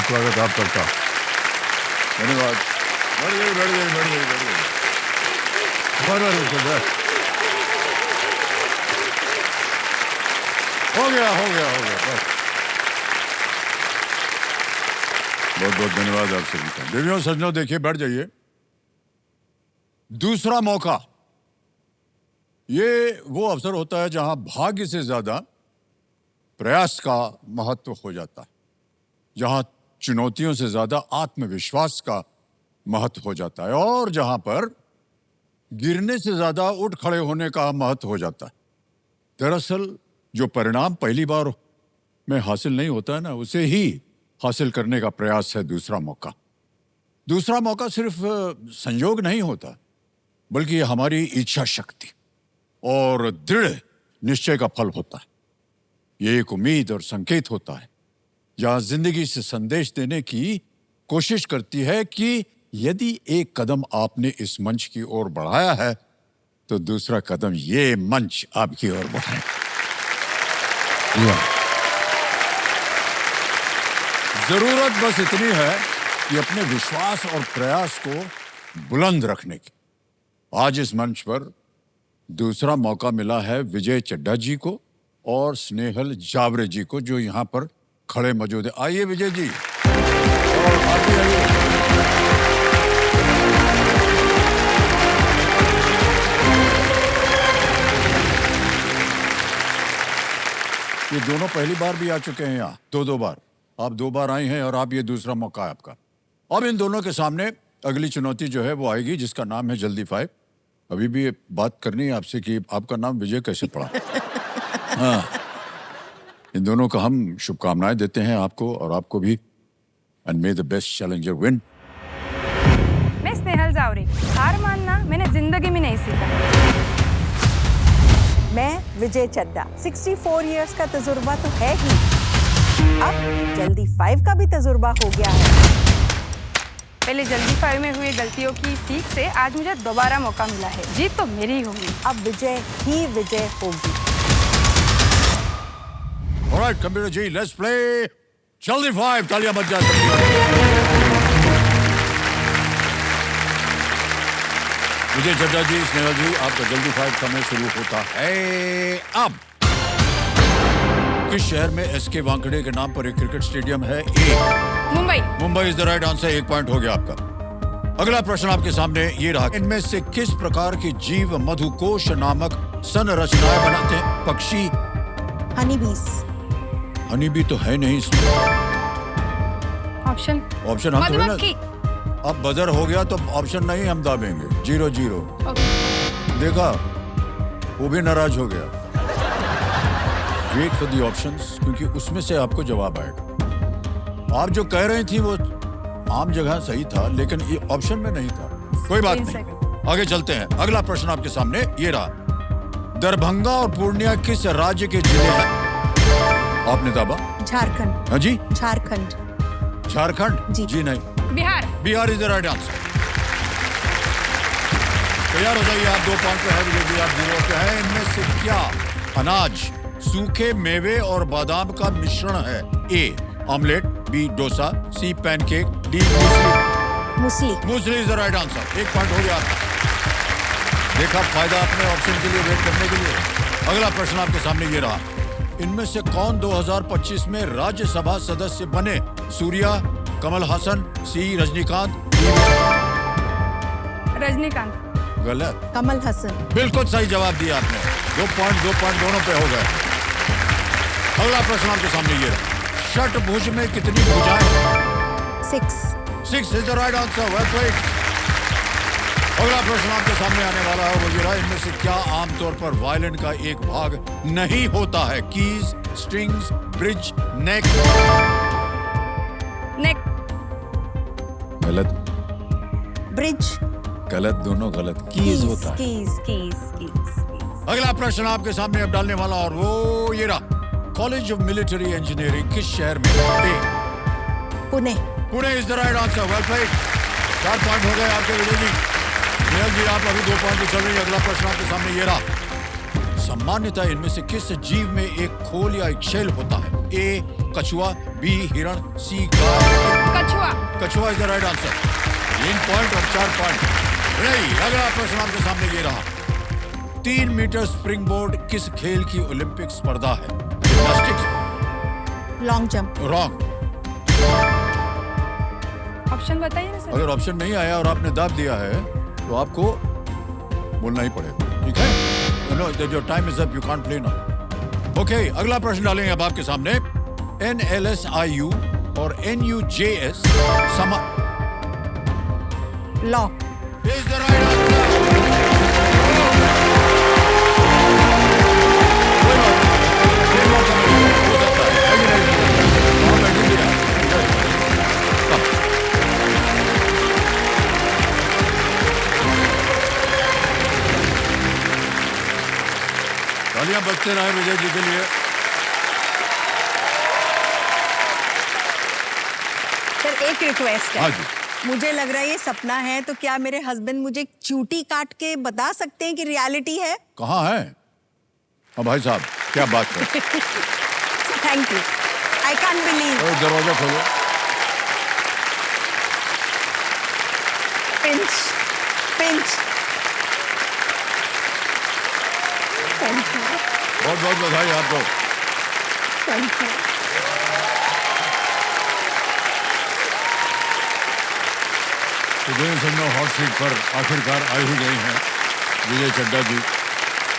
बहुत स्वागत आप सबका। धन्यवाद। बैठ जाइए बैठ जाइए बैठ जाइए बैठ जाइए। हो गया बस। बहुत बहुत धन्यवाद आप सभी का। देवियों सज्जनों, देखिए बैठ जाइए। दूसरा मौका ये वो अवसर होता है जहां भाग्य से ज्यादा प्रयास का महत्व हो जाता है, जहां चुनौतियों से ज्यादा आत्मविश्वास का महत्व हो जाता है और जहां पर गिरने से ज्यादा उठ खड़े होने का महत्व हो जाता है। दरअसल जो परिणाम पहली बार में हासिल नहीं होता है ना, उसे ही हासिल करने का प्रयास है दूसरा मौका। दूसरा मौका सिर्फ संयोग नहीं होता, बल्कि ये हमारी इच्छा शक्ति और दृढ़ निश्चय का फल होता है। ये एक उम्मीद और संकेत होता है, जहां जिंदगी से संदेश देने की कोशिश करती है कि यदि एक कदम आपने इस मंच की ओर बढ़ाया है, तो दूसरा कदम ये मंच आपकी ओर बढ़ाए। जरूरत बस इतनी है कि अपने विश्वास और प्रयास को बुलंद रखने की। आज इस मंच पर दूसरा मौका मिला है विजय चड्ढा जी को और स्नेहल जावरे जी को, जो यहाँ पर खड़े मौजूद है। आइए विजय जी, और आप भी आइए। ये दोनों पहली बार भी आ चुके हैं यहाँ, दो बार। आप 2 बार आए हैं और आप ये दूसरा मौका है आपका। अब इन दोनों के सामने अगली चुनौती जो है वो आएगी, जिसका नाम है जल्दी 5। अभी भी बात करनी है आपसे कि आपका नाम विजय कैसे पड़ा। हाँ, इन दोनों का हम शुभकामनाएं देते हैं आपको और आपको भी। And may the best challenger win. मैं स्नेहल जावरे। हार मानना मैंने जिंदगी में नहीं सीखा। मैं विजय चड्ढा। 64 इयर्स का तजुर्बा तो है ही, अब जल्दी 5 का भी तजुर्बा हो गया है। पहले जल्दी 5 में हुई गलतियों की सीख से आज मुझे दोबारा मौका मिला है। जीत तो मेरी ही होगी। अब विजय ही विजय होगी। Alright computer ji, let's play जल्दी 5। तालियां बज जाए। विजय चड्ढा जी, स्नेहल जी, आपका जल्दी 5 समय शुरू होता है अब। किस शहर में एसके वानखेड़े के नाम पर एक क्रिकेट स्टेडियम है? Mumbai. Mumbai is the right answer. 1 point हो गया आपका। अगला प्रश्न आपके सामने ये रहा, इनमें से किस प्रकार के जीव मधुकोश नामक संरचनाएं बनाते हैं? पक्षी? हनीबीस। हनीबी तो है नहीं इसमें। ऑप्शन हम तो मधुमक्खी। अब बजर हो गया तो ऑप्शन नहीं हम दाबेंगे। 0-0। देखा, वो भी नाराज हो गया। वेट फॉर दी ऑप्शंस, क्योंकि उसमें से आपको जवाब आएगा। आप जो कह रही थी वो आम जगह सही था, लेकिन ये ऑप्शन में नहीं था। कोई बात नहीं, आगे चलते हैं। अगला प्रश्न आपके सामने ये रहा, दरभंगा और पूर्णिया किस राज्य के जिले हैं? आपने दाबा? झारखंड। हाँ जी, झारखंड। झारखंड? जी नहीं, Bihar. Bihar is the right answer. तैयार हो जाइए, आप 2 पॉइंट पे है विजय जी, आप 0 पे हैं। इनमें से क्या अनाज सूखे मेवे और बादाम का मिश्रण है? A omelette, B dosa, C pancake, D muesli. Muesli is the right answer. 1 point हो गया आपका। देखा, फायदा अपने ऑप्शन के लिए वेट करने के लिए। अगला प्रश्न आपके सामने ये रहा, इनमें से कौन 2025 में राज्यसभा सदस्य बने? सूर्या, कमल हासन, सी रजनीकांत, रजनीकांत। गलत। कमल हसन। बिल्कुल सही जवाब दिया आपने। 2 पॉइंट दोनों पे हो गए। अगला प्रश्न आपके सामने ये रहा, षटभुज में कितनी भुजाएं? 6 is the right answer. Well played. अगला प्रश्न आपके सामने आने वाला है वो ये रहा, इनमें से क्या आमतौर पर वायलिन का एक भाग नहीं होता है? कीज, स्ट्रिंग्स, ब्रिज, नेक। नेक। गलत। ब्रिज। गलत, दोनों गलत। कीज होता है। कीज। अगला प्रश्न आपके सामने अब डालने वाला और वो ये रहा, कॉलेज ऑफ मिलिट्री इंजीनियरिंग किस शहर में है? Pune. Pune is the right answer. Well played. 4 point हो गए आपके विजय जी। स्नेहल जी, आप अभी 2 पॉइंट पे चल रही है। अगला प्रश्न आपके सामने ये रहा, सामान्यतः इनमें से किस जीव में एक खोल या एक शेल होता है? ए कछुआ, बी हिरण, सी गाय। कछुआ। कछुआ is the right answer. 3 point और 4 पॉइंट। नहीं, अगला प्रश्न आपके सामने ये रहा। 3 मीटर स्प्रिंग बोर्ड किस खेल की ओलंपिक स्पर्धा है? Gymnastics, long jump. Wrong. Option बताइए ना सर। अगर ऑप्शन नहीं आया और आपने दाब दिया है तो आपको बोलना ही पड़ेगा, ठीक है? You know that your time is up, you can't play now. Okay, अगला प्रश्न डालेंगे अब आपके सामने। NLSIU और NUJS समा law. is the right answer. कोई बात नहीं, एक बार समझ लो, हो सकता है। आइए, आइए, वहाँ बैठिए आप, ठीक है? कम। तालियां बजते रहे विजय जी के लिए। सर एक रिक्वेस्ट हाँ है, जी। मुझे लग रहा है ये सपना है, तो क्या मेरे हस्बैंड मुझे चूटी काट के बता सकते हैं कि रियलिटी है? कहाँ है? हाँ भाई साहब, क्या बात है? Thank you, I can't believe. दरवाजा खोलो। Pinch pinch. थैंक यू, बहुत बहुत बधाई आपको। Thank you. तो दोनों संगम हॉट सीट पर आखिरकार आई ही गई हैं विजय चड्ढा जी।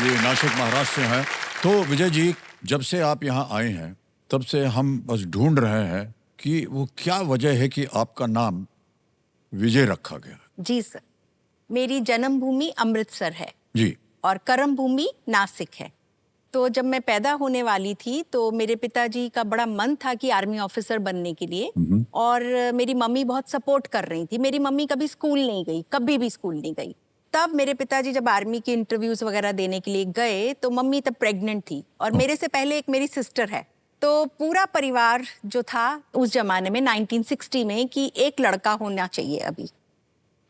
ये नासिक महाराष्ट्र से हैं। तो विजय जी, जब से आप यहाँ आए हैं तब से हम बस ढूंढ रहे हैं कि वो क्या वजह है कि आपका नाम विजय रखा गया। जी सर, मेरी जन्मभूमि अमृतसर है जी। और कर्म भूमि नासिक है। तो जब मैं पैदा होने वाली थी तो मेरे पिताजी का बड़ा मन था कि आर्मी ऑफिसर बनने के लिए, और मेरी मम्मी बहुत सपोर्ट कर रही थी। मेरी मम्मी कभी स्कूल नहीं गई, कभी भी स्कूल नहीं गई। तब मेरे पिताजी जब आर्मी के इंटरव्यूज वगैरह देने के लिए गए तो मम्मी तब प्रेग्नेंट थी, और मेरे से पहले एक मेरी सिस्टर है। तो पूरा परिवार जो था उस जमाने में 1960 में कि एक लड़का होना चाहिए अभी।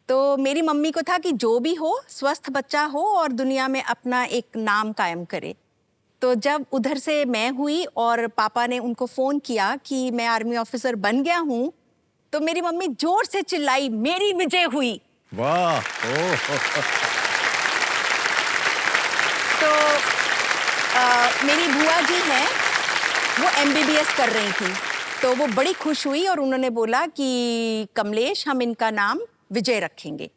तो मेरी मम्मी को था कि जो भी हो स्वस्थ बच्चा हो और दुनिया में अपना एक नाम कायम करे। तो जब उधर से मैं हुई और पापा ने उनको फोन किया कि मैं आर्मी ऑफिसर बन गया हूं, तो मेरी मम्मी जोर से चिल्लाई, मेरी विजय हुई। वाह। तो मेरी बुआ जी हैं, वो MBBS कर रही थी, तो वो बड़ी खुश हुई और उन्होंने बोला कि कमलेश, हम इनका नाम विजय रखेंगे।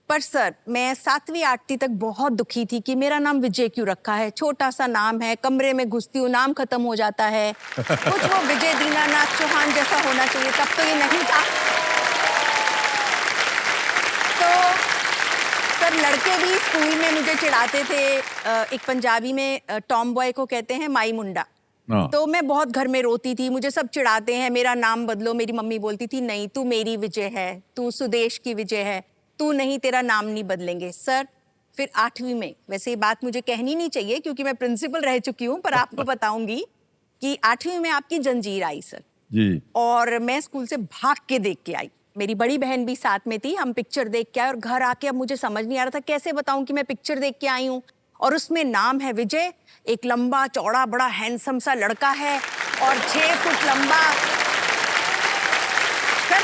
पर सर, मैं 7वीं 8वीं तक बहुत दुखी थी कि मेरा नाम विजय क्यों रखा है, छोटा सा नाम है, कमरे में घुसती हूँ नाम खत्म हो जाता है, कुछ वो विजय दीनानाथ चौहान जैसा होना चाहिए। तब तो ये नहीं था। तो सर, लड़के भी स्कूल में मुझे चिढ़ाते थे। एक पंजाबी में टॉम बॉय को कहते हैं माई मुंडा। तो मैं बहुत घर में रोती थी, मुझे सब चिढ़ाते हैं, मेरा नाम बदलो। मेरी मम्मी बोलती थी, नहीं, तू मेरी विजय है, तू सुदेश की विजय है, तू नहीं, तेरा नाम नहीं बदलेंगे। सर, फिर 8वीं में, वैसे ये बात मुझे कहनी नहीं चाहिए क्योंकि मैं प्रिंसिपल रह चुकी हूँ, पर आपको बताऊंगी कि 8वीं में आपकी जंजीर आई सर जी। और मैं स्कूल से भाग के देख के आई। मेरी बड़ी बहन भी साथ में थी, हम पिक्चर देख के आए और घर आके अब मुझे समझ नहीं आ रहा था कैसे बताऊं कि मैं पिक्चर देख के आई हूँ। और उसमें नाम है विजय, एक लंबा चौड़ा बड़ा हैंडसम सा लड़का है और 6 फुट लंबा। सर,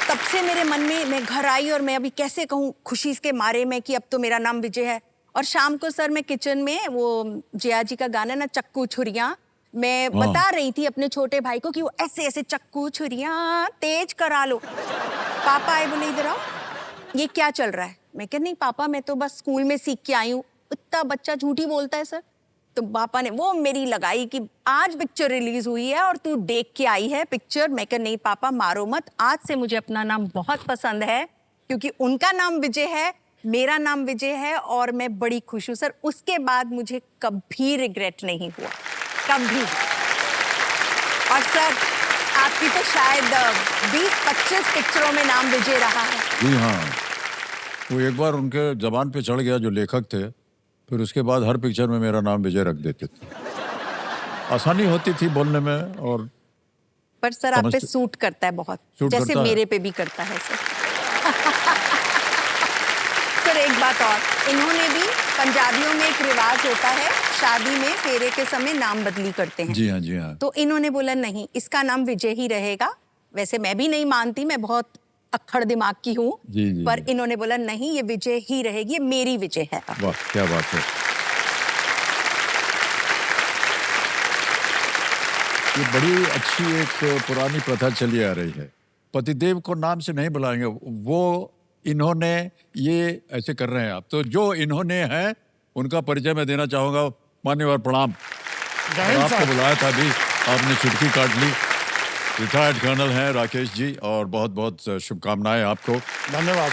तब से मेरे मन में, मैं घर आई और मैं अभी कैसे कहूँ खुशी के मारे में कि अब तो मेरा नाम विजय है। और शाम को सर मैं किचन में, वो जया जी का गाना ना, चक्कू छुरियां, मैं बता रही थी अपने छोटे भाई को कि वो ऐसे ऐसे चक्कू छुरियां तेज करा लो। पापा आए, बोले इधर आओ, ये क्या चल रहा है? मैं कह, नहीं पापा, मैं तो बस स्कूल में सीख के आई हूँ। इतना बच्चा झूठी बोलता है सर। तो पापा ने वो मेरी लगाई कि आज पिक्चर रिलीज हुई है और तू देख के आई है पिक्चर। मैं कह, नहीं पापा, मारो मत, आज से मुझे अपना नाम बहुत पसंद है क्योंकि उनका नाम विजय है, मेरा नाम विजय है और मैं बड़ी खुश हूँ सर। उसके बाद मुझे कभी रिग्रेट नहीं हुआ, कभी। और सर, आपकी तो शायद 20-25 पिक्चरों में नाम विजय रहा है। जी हाँ, वो एक बार उनके जबान पे चढ़ गया जो लेखक थे, फिर उसके बाद हर पिक्चर में मेरा नाम विजय रख देते थे। आसानी होती थी बोलने में। और पर सर, आप पे सूट करता है बहुत, जैसे मेरे पे भी करता है सर। सर एक बात और, इन्होंने भी, पंजाबियों में एक रिवाज होता है, शादी में फेरे के समय नाम बदली करते हैं। जी हाँ, जी हाँ। तो इन्होंने बोला नहीं, इसका नाम विजय ही रहेगा। वैसे मैं भी नहीं मानती, मैं बहुत अक्खड़ दिमाग की हूँ, जी, जी, पर जी। इन्होंने बोला नहीं, ये विजय ही रहेगी, ये मेरी विजय है। वाह, क्या बात है। ये बड़ी अच्छी एक पुरानी प्रथा चली आ रही है। पतिदेव को नाम से नहीं बुलाएंगे, वो इन्होंने, ये ऐसे कर रहे हैं आप। तो जो इन्होंने है उनका परिचय मैं देना चाहूंगा। मान्यवर प्रणाम। और आपको बुलाया था अभी, आपने चुटकी काट ली। रिटायर्ड कर्नल हैं राकेश जी, और बहुत बहुत शुभकामनाएं आपको। धन्यवाद।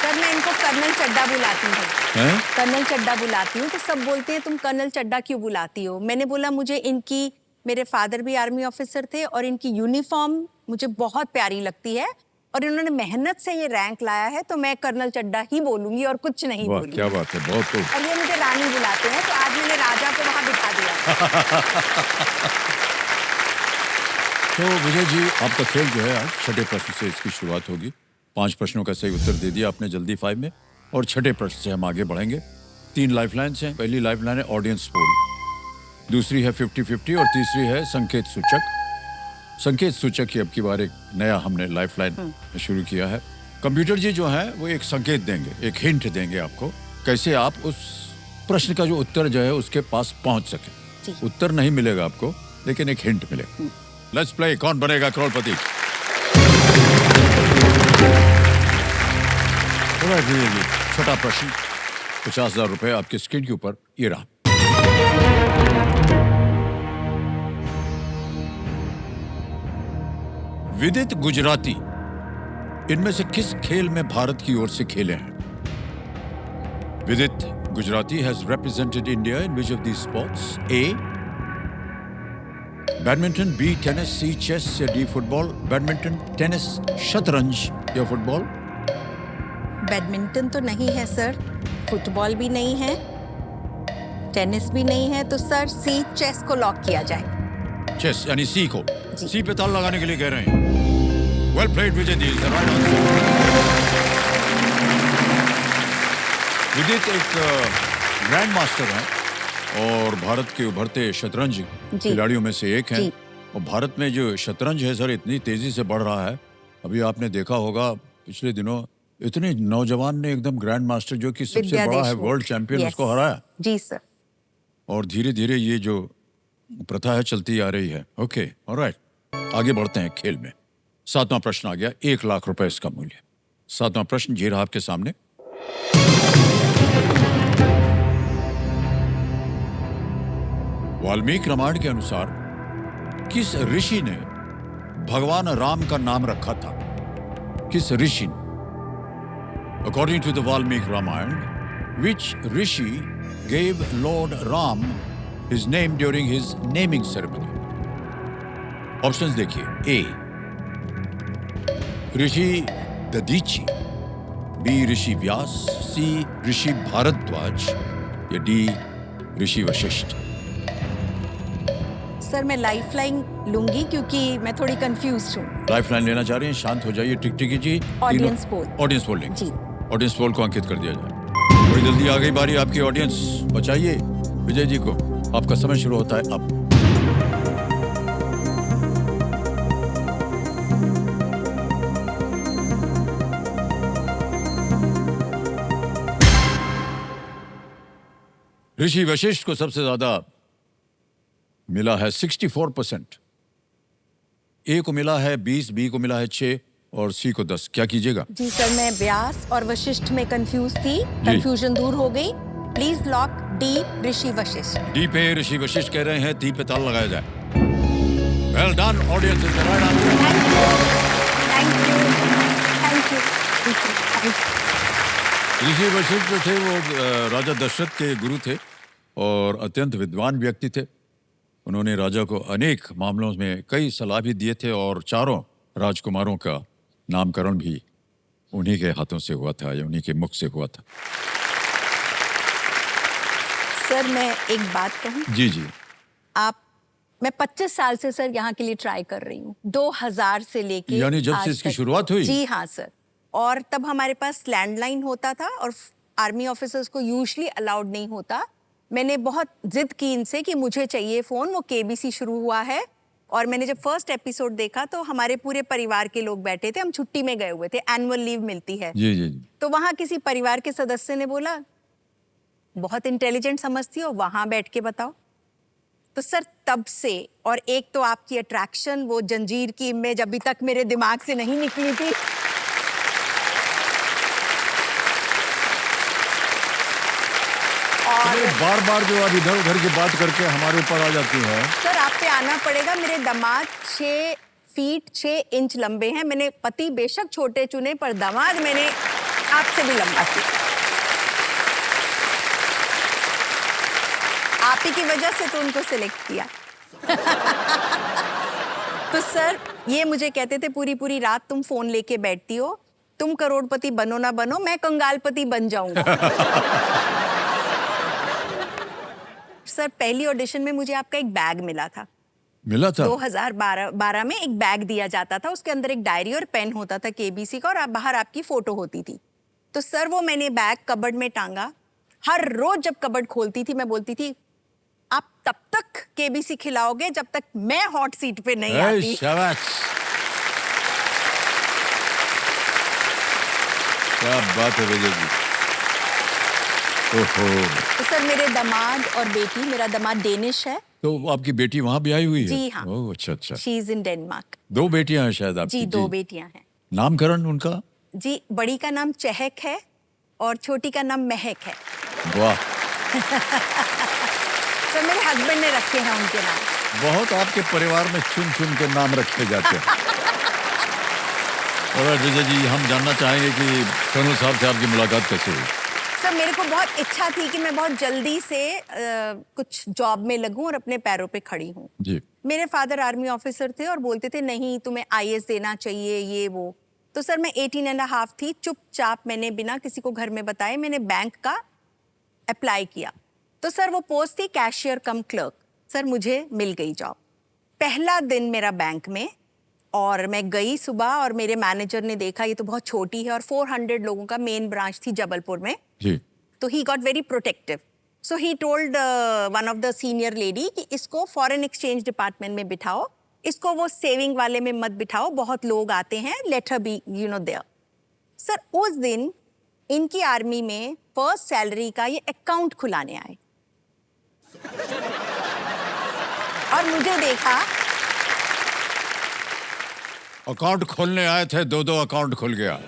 सर मैं इनको कर्नल चड्डा बुलाती हूँ, हैं? कर्नल चड्डा बुलाती हूँ। तो सब बोलते हैं तुम कर्नल चड्डा क्यों बुलाती हो? मैंने बोला मुझे इनकी, मेरे फादर भी आर्मी ऑफिसर थे और इनकी यूनिफॉर्म मुझे बहुत प्यारी लगती है, और इन्होंने मेहनत से ये रैंक लाया है, तो मैं कर्नल चड्डा ही बोलूंगी और कुछ नहीं वाह, बोलूंगी। क्या बात है, बहुत खूब। और ये मुझे रानी बुलाते हैं, तो आज मैंने राजा को वहां बिठा दिया। तो विजय जी, आपका खेल जो है आज छठे प्रश्न से इसकी शुरुआत होगी। 5 प्रश्नों का सही उत्तर दे दिया आपने जल्दी 5 में, और छठे प्रश्न से हम आगे बढ़ेंगे। 3 लाइफलाइंस हैं। पहली लाइफलाइन है ऑडियंस पोल, दूसरी है 50-50 और तीसरी है संकेत सूचक। संकेत सूचक की अब की बार एक नया हमने लाइफलाइन शुरू किया है। कंप्यूटर जी जो है वो एक संकेत देंगे, एक हिंट देंगे आपको, कैसे आप उस प्रश्न का जो उत्तर जो है उसके पास पहुंच सके। उत्तर नहीं मिलेगा आपको, लेकिन एक हिंट मिलेगा। लेट्स प्ले, कौन बनेगा करोड़पति। छोटा प्रश्न, 50,000 रुपए आपके स्क्रीन के ऊपर, ये रहा। विदित गुजराती इनमें से किस खेल में भारत की ओर से खेले हैं? Vidit Gujrathi has represented India in which of these sports? A badminton, B tennis, C chess या डी फुटबॉल? बैडमिंटन, टेनिस, शतरंज या फुटबॉल? बैडमिंटन तो नहीं है सर, फुटबॉल भी नहीं है, टेनिस भी नहीं है, तो सर सी चेस को लॉक किया जाए। चेस यानी सी को, जी। सी पे ताल लगाने के लिए कह रहे हैं। वेल प्लेड विजय दी, विदित एक ग्रैंड मास्टर हैं और भारत के उभरते शतरंज खिलाड़ियों में से एक हैं। जी। और भारत में जो शतरंज है सर इतनी तेजी से बढ़ रहा है। अभी आपने देखा होगा पिछले दिनों इतने नौजवान ने एकदम ग्रैंड मास्टर जो कि सबसे विद्या बड़ा है देशमुख। World champion, Yes. उसको हराया। जी सर। और धीरे धीरे ये जो प्रथा है चलती आ रही है। ओके, ऑलराइट, आगे बढ़ते हैं खेल में। 7वां प्रश्न आ गया, 1 लाख रुपए इसका मूल्य। 7वां प्रश्न ये रहा आपके सामने। वाल्मीकि रामायण के अनुसार किस ऋषि ने भगवान राम का नाम रखा था? किस ऋषि ने? According to the Valmiki Ramayana, which rishi gave Lord Ram his name during his naming ceremony? Options देखिए। A Rishi Dadhichi, B Rishi Vyas, C ऋषि भारद्वाज या D ऋषि वशिष्ठ? सर मैं लाइफलाइन लूंगी क्योंकि मैं थोड़ी कंफ्यूज हूँ। लाइफलाइन लेना चाह रहे हैं? शांत हो जाइए टिकटिकी जी। Audience poll। ऑडियंस पोल लेंगे। जी। ऑडियंस पोल को अंकित कर दिया जाए। बड़ी जल्दी आ गई बारी आपकी, ऑडियंस बचाइए विजय जी को। आपका समय शुरू होता है अब। ऋषि वशिष्ठ को सबसे ज्यादा मिला है 64%। ए को मिला है 20, बी को मिला है 6 और सी को 10। क्या कीजिएगा? जी सर मैं व्यास और वशिष्ठ में कंफ्यूज थी, कंफ्यूजन दूर हो गई। Please lock D Rishi Vashishtha. D पे ऋषि वशिष्ठ कह रहे हैं, डी पे ताल लगाया जाए। Well done, audience is the right answer. Thank you, thank you, thank you. Rishi Vashishtha जो थे वो राजा दशरथ के गुरु थे और अत्यंत विद्वान व्यक्ति थे। उन्होंने राजा को अनेक मामलों में कई सलाह भी दिए थे और 4 राजकुमारों का नामकरण भी उन्हीं के हाथों से हुआ था या उन्हीं के मुख से हुआ था। सर मैं एक बात कहूँ? जी जी। मैं 25 साल से सर यहाँ के लिए ट्राई कर रही हूँ, 2000 से लेके यानी जब से आज इसकी तक। शुरुआत हुई? जी हाँ सर। और तब हमारे पास लैंडलाइन होता था और आर्मी ऑफिसर्स को यूजुअली अलाउड नहीं होता। मैंने बहुत जिद की इनसे कि मुझे चाहिए फ़ोन, वो केबीसी शुरू हुआ है। और मैंने जब फर्स्ट एपिसोड देखा तो हमारे पूरे परिवार के लोग बैठे थे, हम छुट्टी में गए हुए थे, एनुअल लीव मिलती है। जी जी जी। तो वहाँ किसी परिवार के सदस्य ने बोला, बहुत इंटेलिजेंट समझती हो, वहाँ बैठ के बताओ। तो सर तब से, और एक तो आपकी अट्रैक्शन, वो जंजीर की इमेज अभी तक मेरे दिमाग से नहीं निकली थी। और बार बार जो आप इधर उधर की बात करके हमारे ऊपर आ जाती है। सर आप पे आना पड़ेगा। मेरे दामाद 6 फीट 6 इंच लंबे हैं। मैंने पति बेशक छोटे चुने, पर दामाद मैंने आपसे भी लंबा किया। आप ही की वजह से तो उनको सिलेक्ट किया। तो सर ये मुझे कहते थे पूरी पूरी रात तुम फोन लेके बैठती हो, तुम करोड़पति बनो ना बनो, मैं कंगालपति बन जाऊंगा। सर पहली ऑडिशन में मुझे आपका एक बैग मिला था। मिला था? 2012 में एक बैग दिया जाता था, उसके अंदर एक डायरी और पेन होता था केबीसी का, और बाहर आपकी फोटो होती थी। तो सर वो मैंने बैग कबर्ड में टांगा। हर रोज जब कबर्ड खोलती थी मैं बोलती थी, आप तब तक केबीसी खिलाओगे जब तक मैं हॉट सीट पे नहीं आती। शाबाश, क्या बात है विजय जी। ओहो। तो सर मेरे दामाद और बेटी, मेरा दामाद डेनिश है। तो आपकी बेटी वहां भी आई हुई है? जी हाँ। ओह अच्छा अच्छा। She is in Denmark. 2 बेटियां हैं शायद आपकी? जी 2 बेटियां हैं। नामकरण उनका? जी बड़ी का नाम चहक है और छोटी का नाम महक है। वाह। सर मेरे हस्बैंड ने रखे हैं उनके नाम। बहुत आपके परिवार में चुन चुन के नाम रखे जाते हैं। और विजय जी हम जानना चाहेंगे कि सोनू साहब से आपकी मुलाकात कैसे हुई? सर मेरे को बहुत इच्छा थी कि मैं बहुत जल्दी से कुछ जॉब में लगूं और अपने पैरों पे खड़ी हूं। जी। मेरे फादर आर्मी ऑफिसर थे और बोलते थे नहीं तुम्हें आईएएस देना चाहिए, ये वो। तो सर मैं 18.5 थी, चुपचाप मैंने बिना किसी को घर में बताए मैंने बैंक का अप्लाई किया। तो सर वो पोस्ट थी कैशियर कम क्लर्क। सर मुझे मिल गई जॉब। पहला दिन मेरा बैंक में, और मैं गई सुबह, और मेरे मैनेजर ने देखा ये तो बहुत छोटी है, और 400 लोगों का मेन ब्रांच थी जबलपुर में। जी। तो he got very protective. So he told one of the senior lady कि इसको फॉरेन एक्सचेंज डिपार्टमेंट में बिठाओ, इसको वो सेविंग वाले में मत बिठाओ, बहुत लोग आते हैं, let her be there. Sir उस दिन इनकी आर्मी में फर्स्ट सैलरी का ये अकाउंट खुलाने आए और मुझे देखा। अकाउंट खोलने आए थे, 2 अकाउंट खुल गया।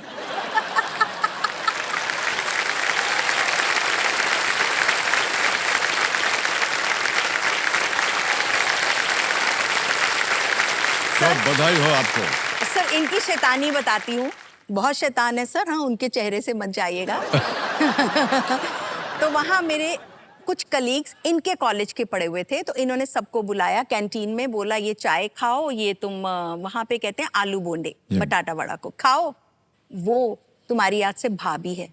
तो बधाई हो आपको। सर इनकी शैतानी बताती हूँ, बहुत शैतान है सर। हाँ उनके चेहरे से मत जाइएगा। तो वहाँ मेरे कुछ कलीग्स इनके कॉलेज के पढ़े हुए थे, तो इन्होंने सबको बुलाया कैंटीन में, बोला ये चाय खाओ, ये तुम वहाँ पे कहते हैं आलू बोंडे, बटाटा वड़ा को खाओ, वो तुम्हारी याद से भाभी है।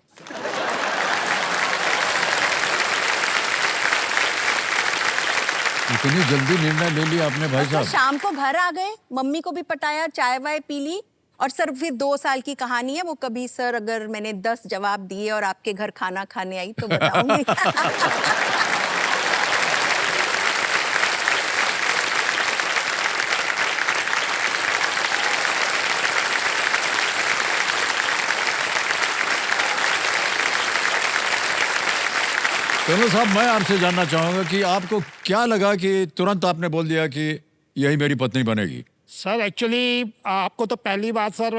इतनी जल्दी निर्णय ले लिया आपने भाई साहब? शाम को घर आ गए, मम्मी को भी पटाया, चाय वाय पी ली, और सर फिर 2 साल की कहानी है वो। कभी सर अगर मैंने 10 जवाब दिए और आपके घर खाना खाने आई तो बताऊंगी। सोनू साहब मैं आपसे जानना चाहूंगा कि आपको क्या लगा कि तुरंत आपने बोल दिया कि यही मेरी पत्नी बनेगी? सर एक्चुअली आपको तो पहली बात सर,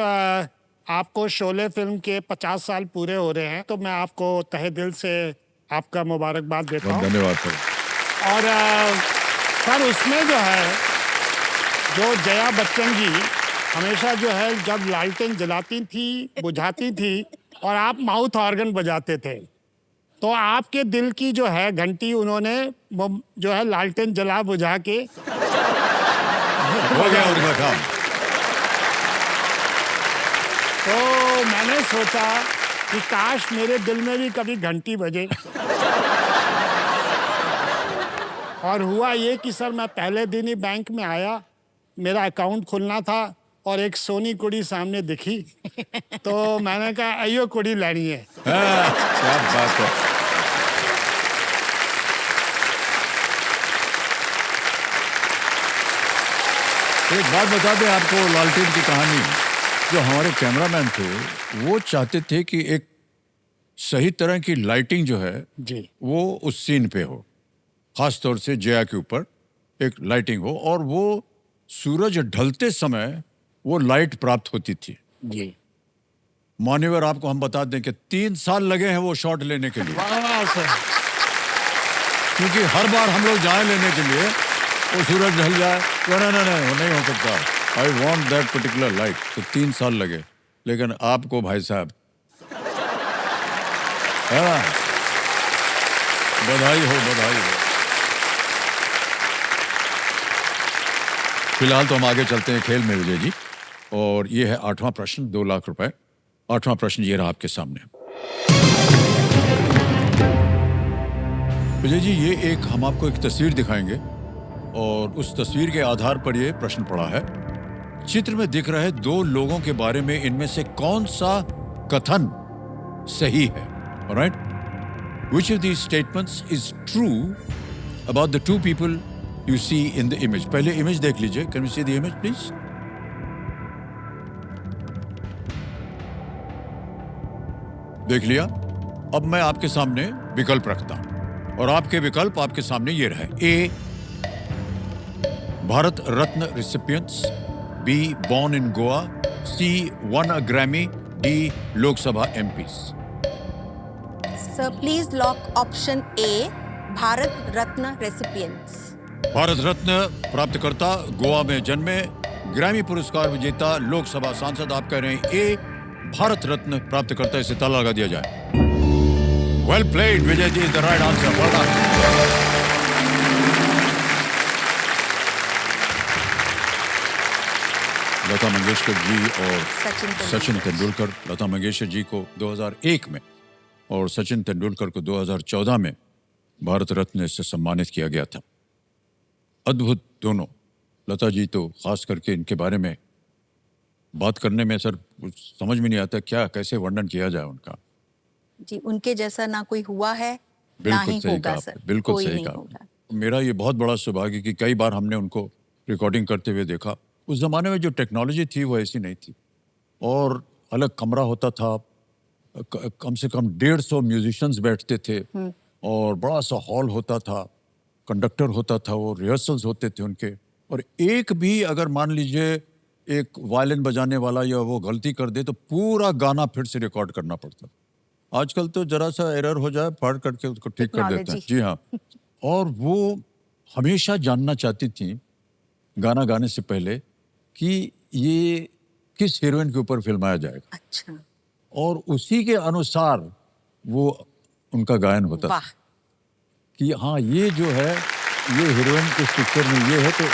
आपको शोले फिल्म के 50 साल पूरे हो रहे हैं, तो मैं आपको तहे दिल से आपका मुबारकबाद देता हूँ। धन्यवाद सर। और सर उसमें जो है, जो जया बच्चन जी हमेशा जो है जब लालटेन जलाती थी, बुझाती थी, और आप माउथ ऑर्गन बजाते थे, तो आपके दिल की जो है घंटी उन्होंने जो है लालटेन जला बुझा के हो गया उनका काम। तो मैंने सोचा कि काश मेरे दिल में भी कभी घंटी बजे। और हुआ ये कि सर मैं पहले दिन ही बैंक में आया, मेरा अकाउंट खुलना था, और एक सोनी कुड़ी सामने दिखी तो मैंने कहा अयो कुड़ी लेनी है। क्या बात है। एक बात बता दें आपको, लालटेन की कहानी, जो हमारे कैमरामैन थे वो चाहते थे कि एक सही तरह की लाइटिंग जो है जी वो उस सीन पे हो, खास तौर से जया के ऊपर एक लाइटिंग हो, और वो सूरज ढलते समय वो लाइट प्राप्त होती थी। जी मान्यवर आपको हम बता दें कि 3 साल लगे हैं वो शॉट लेने के लिए, वाह सर। क्योंकि हर बार हम लोग जाए लेने के लिए वो सूरज ढल जाए, तो नहीं वो नहीं हो सकता, I want that particular light, तो 3 साल लगे। लेकिन आपको भाई साहब है ना, बधाई हो, बधाई हो। फिलहाल तो हम आगे चलते हैं खेल में विजय जी, और ये है 8वां प्रश्न, 2 लाख रुपए। 8वां प्रश्न ये रहा आपके सामने। विजय जी, ये एक हम आपको एक तस्वीर दिखाएंगे और उस तस्वीर के आधार पर ये प्रश्न पड़ा है। चित्र में दिख रहे 2 लोगों के बारे में इनमें से कौन सा कथन सही है? Alright, which of these statements is true about the 2 people you see in the image? पहले इमेज देख लीजिए, can we see the image please? देख लिया? अब मैं आपके सामने विकल्प रखता हूं और आपके विकल्प आपके सामने ये रहे। A, Bharat Ratna recipients, B, born in Goa, C, won a Grammy, D, Lok Sabha MPs. Sir please lock option A, Bharat Ratna recipients. Bharat Ratna प्राप्तकर्ता, गोवा में जन्मे, ग्रैमी पुरस्कार विजेता, लोकसभा सांसद। आप कह रहे हैं ए, भारत रत्न प्राप्तकर्ता। इसे ताला लगा दिया जाए। Well played Vijay ji, is the right answer. Well done. Lata Mangeshkar ji और सचिन तेंदुलकर, लता मंगेशकर जी को 2001 में और सचिन तेंदुलकर को 2014 में भारत रत्न से सम्मानित किया गया था। अद्भुत दोनों। लता जी तो खास करके इनके बारे में बात करने में सर कुछ समझ में नहीं आता, क्या कैसे वर्णन किया जाए उनका। जी, उनके जैसा ना कोई हुआ है, ना बिल्कुल ही सही होगा कहा, सर, बिल्कुल कोई सही नहीं कहा। होगा। मेरा ये बहुत बड़ा सौभाग्य कि कई बार हमने उनको रिकॉर्डिंग करते हुए देखा। उस जमाने में जो टेक्नोलॉजी थी वो ऐसी नहीं थी, और अलग कमरा होता था, कम से कम 150 म्यूजिशियंस बैठते थे, और बड़ा सा हॉल होता था, कंडक्टर होता था, वो रिहर्सल्स होते थे उनके, और एक भी अगर मान लीजिए एक वायलिन बजाने वाला या वो गलती कर दे तो पूरा गाना फिर से रिकॉर्ड करना पड़ता। आजकल तो जरा सा एरर हो जाए फाड़ करके उसको ठीक कर देते हैं। जी हाँ। और वो हमेशा जानना चाहती थी गाना गाने से पहले कि ये किस हीरोइन के ऊपर फिल्माया जाएगा। अच्छा। और उसी के अनुसार वो उनका गायन होता था कि हाँ ये जो है ये हीरोइन किस पिक्चर में ये है तो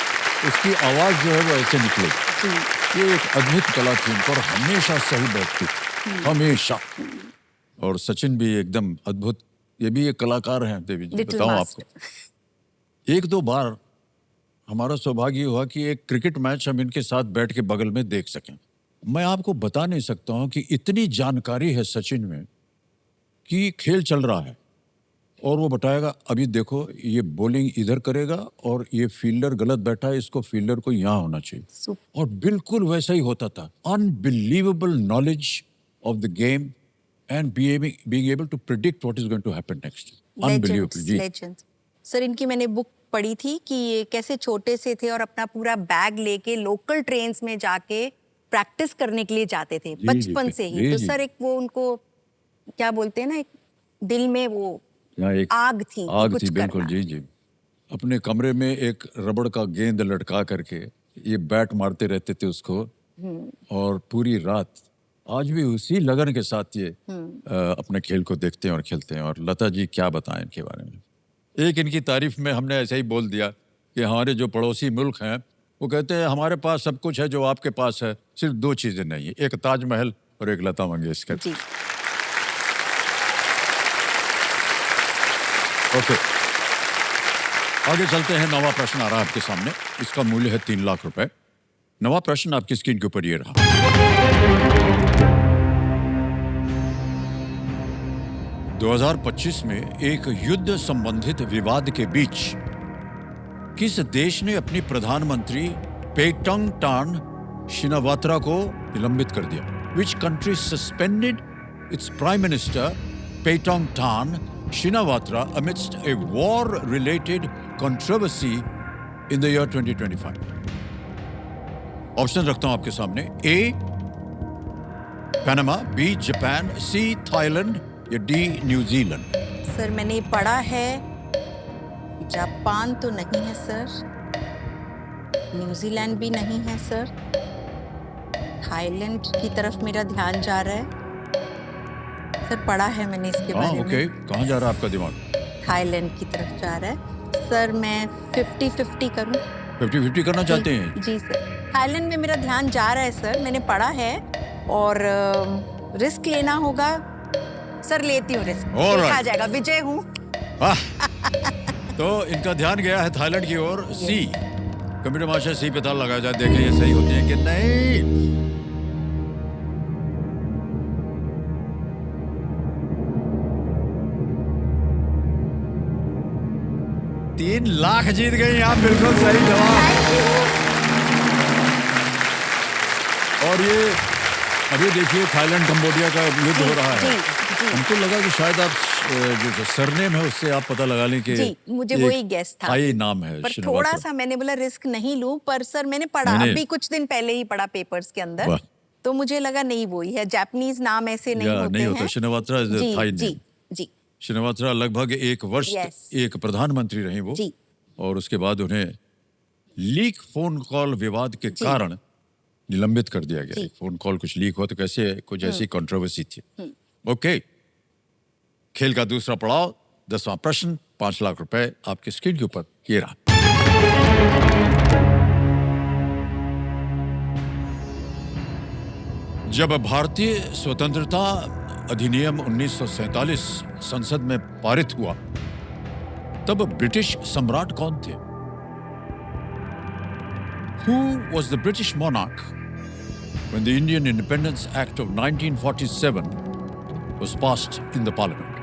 उसकी आवाज जो है वो ऐसे निकलेगी। ये एक अद्भुत कला थी उनको, और हमेशा सही बैठती थी, हमेशा। और सचिन भी एकदम अद्भुत, ये भी एक कलाकार हैं देवी जी, बताऊं आपको। 1-2 बार हमारा सौभाग्य हुआ कि एक क्रिकेट मैच हम इनके साथ बैठ के बगल में देख सकें। मैं आपको बता नहीं सकता हूं कि इतनी जानकारी है सचिन में कि खेल चल रहा है और वो बताएगा अभी देखो ये बॉलिंग इधर करेगा और ये फील्डर गलत बैठा है, इसको फील्डर को यहाँ होना चाहिए। और बिल्कुल वैसा ही होता था। Unbelievable knowledge of the game and being able to predict what is going to happen next. Unbelievable, जी। Legends. सर इनकी मैंने बुक पढ़ी थी कि ये कैसे छोटे से थे और अपना पूरा बैग लेके लोकल ट्रेन्स में जाके प्रैक्टिस करने के लिए जाते थे बचपन से ही। तो सर एक वो उनको क्या बोलते हैं ना, एक दिल में वो एक आग थी, आग थी, बिल्कुल जी जी। अपने कमरे में एक रबड़ का गेंद लटका करके ये बैट मारते रहते थे उसको, और पूरी रात आज भी उसी लगन के साथ ये अपने खेल को देखते हैं और खेलते हैं। और लता जी क्या बताएं इनके बारे में। एक इनकी तारीफ में हमने ऐसे ही बोल दिया कि हमारे जो पड़ोसी मुल्क हैं वो कहते हैं हमारे पास सब कुछ है जो आपके पास है, सिर्फ 2 चीजें नहीं है, एक ताजमहल और एक लता मंगेशकर। जी। ओके, आगे चलते हैं। 9वां प्रश्न आ रहा है आपके सामने, इसका मूल्य है 3 लाख रुपए। नवा प्रश्न आपकी स्क्रीन के ऊपर ये रहा। दो 2025 में एक युद्ध संबंधित विवाद के बीच किस देश ने अपनी प्रधानमंत्री पेटंग टान शिनावात्रा को निलंबित कर दिया? Which country suspended its Prime Minister Paetong Tan Shinawatra amidst a war-related controversy in the year 2025? Option रखता हूं आपके सामने। A. Panama, B. Japan, C. Thailand या D. न्यूजीलैंड। सर मैंने पढ़ा है, जापान तो नहीं है सर, न्यूजीलैंड भी नहीं है सर, थाईलैंड की तरफ मेरा ध्यान जा रहा है। सर पढ़ा है मैंने इसके बारे ओके, में। कहाँ जा रहा है आपका दिमाग? थाईलैंड की तरफ जा रहा है सर। मैं 50-50 करूं? 50-50 करना चाहते हैं? जी सर, थाईलैंड में मेरा ध्यान जा रहा है सर, मैंने पढ़ा है और रिस्क लेना होगा सर, लेती हूँ रिस्क। All right. देखा जाएगा, विजय हूँ। तो इनका ध्यान गया है थाईलैंड की ओर। सी, कंप्यूटर मास्टर सी पे ताला लगाया जाए, देखें ये सही होती है कि नहीं। 3 लाख जीत गई आप, बिल्कुल सही जवाब। और ये अभी देखिए थाईलैंड कंबोडिया का युद्ध हो रहा है। हमको लगा कि शायद आप जो सरनेम है उससे आप पता लगा लें कि जी, मुझे वही गेस था। थाई नाम है पर शिनावात्रा। थोड़ा सा मैंने बोला रिस्क नहीं लूं, पर सर मैंने पढ़ा, अभी कुछ दिन पहले ही पढ़ा पेपर्स के अंदर, वाह। तो मुझे लगा नहीं वही है। जापानीज नाम ऐसे नहीं या होते नहीं होता, हैं। शिनावात्रा इज जी थाई जी नेम। जी शिनावात्रा लगभग 1 वर्ष Yes. एक प्रधानमंत्री रही वो, जी। और उसके बाद उन्हें लीक फोन कॉल विवाद के कारण निलंबित कर दिया गया। जी। फोन कॉल कुछ लीक हुआ तो कैसे कुछ ऐसी कंट्रोवर्सी थी। ओके, खेल का दूसरा पड़ाव, 10वां प्रश्न, 5 लाख रुपए आपके स्क्रीन के ऊपर ये रहा। जब भारतीय स्वतंत्रता अधिनियम 1947 संसद में पारित हुआ तब ब्रिटिश सम्राट कौन थे? Who was the British monarch when the Indian Independence Act of 1947 was passed in the Parliament?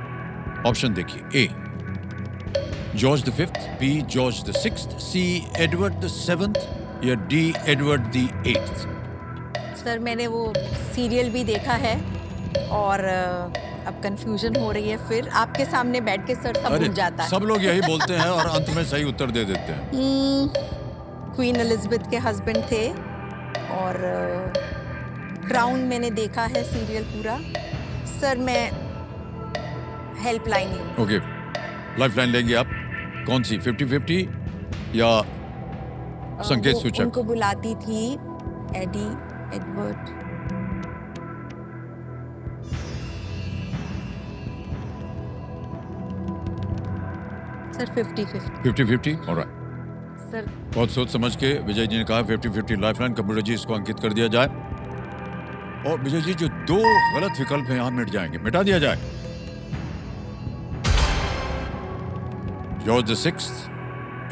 Option देखिए। A. George V, B. George VI, C. Edward VII या D. Edward VIII? सर मैंने वो serial भी देखा है और अब confusion हो रही है, फिर आपके सामने बैठ के सर सब भूल जाता है। सब लोग यही बोलते हैं और अंत में सही उत्तर दे देते हैं। क्वीन एलिजाबेथ के हस्बैंड थे और क्राउन मैंने देखा है सीरियल पूरा। सर मैं हेल्पलाइन लूँ। ओके, लाइफलाइन लेंगे आप? कौन सी, 50-50 या संकेत सूचक? उनको बुलाती थी Eddie, Edward. Sir 50-50। 50-50, alright. Sir बहुत सोच समझ के विजय जी ने कहा 50-50 लाइफलाइन। कंप्यूटर जी इसको अंकित कर दिया जाए और विजय जी जो 2 गलत विकल्प हैं यहाँ मिट जाएंगे, मिटा दिया जाए। जॉर्ज VI,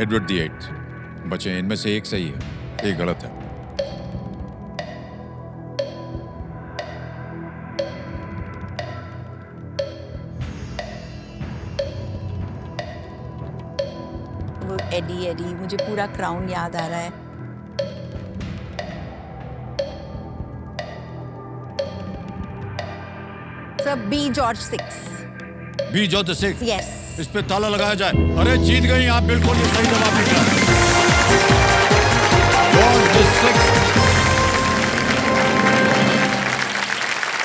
एडवर्ड VIII बचे, इनमें से एक सही है, एक गलत है। वो एडी एडी, मुझे पूरा क्राउन याद आ रहा है। Sir B, George VI। B, George VI। Yes. इस पे ताला लगाया जाए। अरे जीत गई आप, बिल्कुल ये सही जवाब निकला। जॉर्ज VI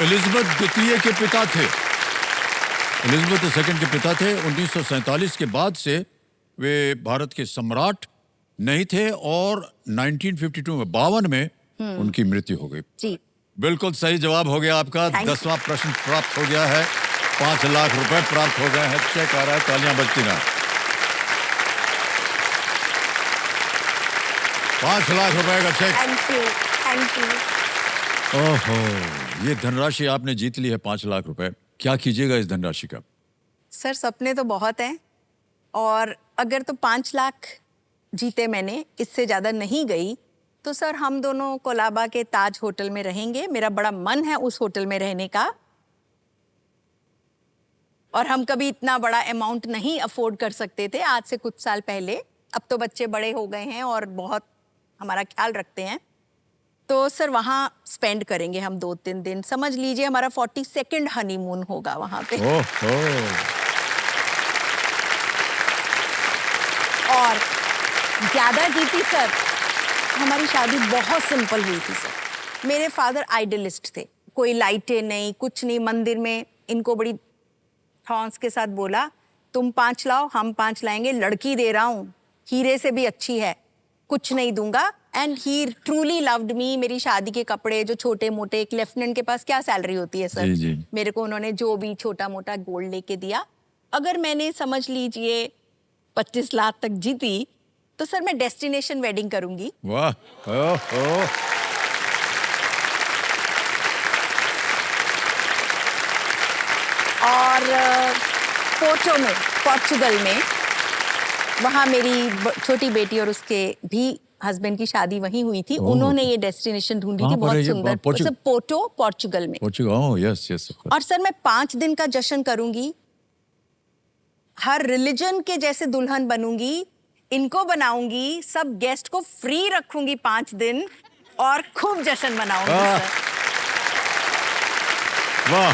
एलिजाबेथ द्वितीय के पिता थे, एलिजाबेथ II के पिता थे। 1947 के बाद से वे भारत के सम्राट नहीं थे और 1952 में 52 में उनकी मृत्यु हो गई। जी बिल्कुल सही जवाब हो गया आपका। Thank you. 10वां प्रश्न प्राप्त हो गया है, 5 लाख रुपए प्राप्त हो गए हैं। चेक आ रहा है, तालियां बजती ना। 5 लाख रुपए का cheque. Thank you, thank you. ओहो, ये धनराशि आपने जीत ली है, 5 लाख रुपए। क्या कीजिएगा इस धनराशि का? सर सपने तो बहुत हैं और अगर तो 5 लाख जीते मैंने, इससे ज्यादा नहीं गई तो सर हम दोनों कोलाबा के ताज होटल में रहेंगे। मेरा बड़ा मन है उस होटल में रहने का, और हम कभी इतना बड़ा अमाउंट नहीं अफोर्ड कर सकते थे आज से कुछ साल पहले। अब तो बच्चे बड़े हो गए हैं और बहुत हमारा ख्याल रखते हैं। तो सर वहाँ स्पेंड करेंगे हम 2-3 दिन। समझ लीजिए हमारा 42nd हनीमून होगा वहाँ पे। और ज्यादा जीती सर, हमारी शादी बहुत सिंपल हुई थी सर। मेरे फादर आइडलिस्ट थे, कोई लाइटें नहीं, कुछ नहीं। मंदिर में इनको बड़ी थॉन्स के साथ बोला, तुम 5 लाओ, हम 5 लाएंगे, लड़की दे रहा हूँ, हीरे से भी अच्छी है, कुछ नहीं दूंगा। And he truly loved me. मेरी शादी के कपड़े जो छोटे मोटे, एक लेफ्टिनेंट के पास क्या सैलरी होती है सर, जी। मेरे को उन्होंने जो भी छोटा मोटा गोल्ड लेके दिया। अगर मैंने समझ लीजिए 25 लाख तक जीती तो सर मैं डेस्टिनेशन वेडिंग करूंगी। वाह। और पोर्टो में, पोर्चुगल में, वहाँ मेरी छोटी बेटी और उसके भी हस्बैंड की शादी वहीं हुई थी। उन्होंने ये डेस्टिनेशन ढूंढी थी, बहुत सुंदर। पोर्टो, पोर्चुगल में। यस। और सर मैं 5 दिन का जश्न करूंगी, हर रिलीजन के जैसे दुल्हन बनूंगी, इनको बनाऊंगी, सब गेस्ट को फ्री रखूंगी 5 दिन और खूब जश्न मनाऊंगी सर। वाह।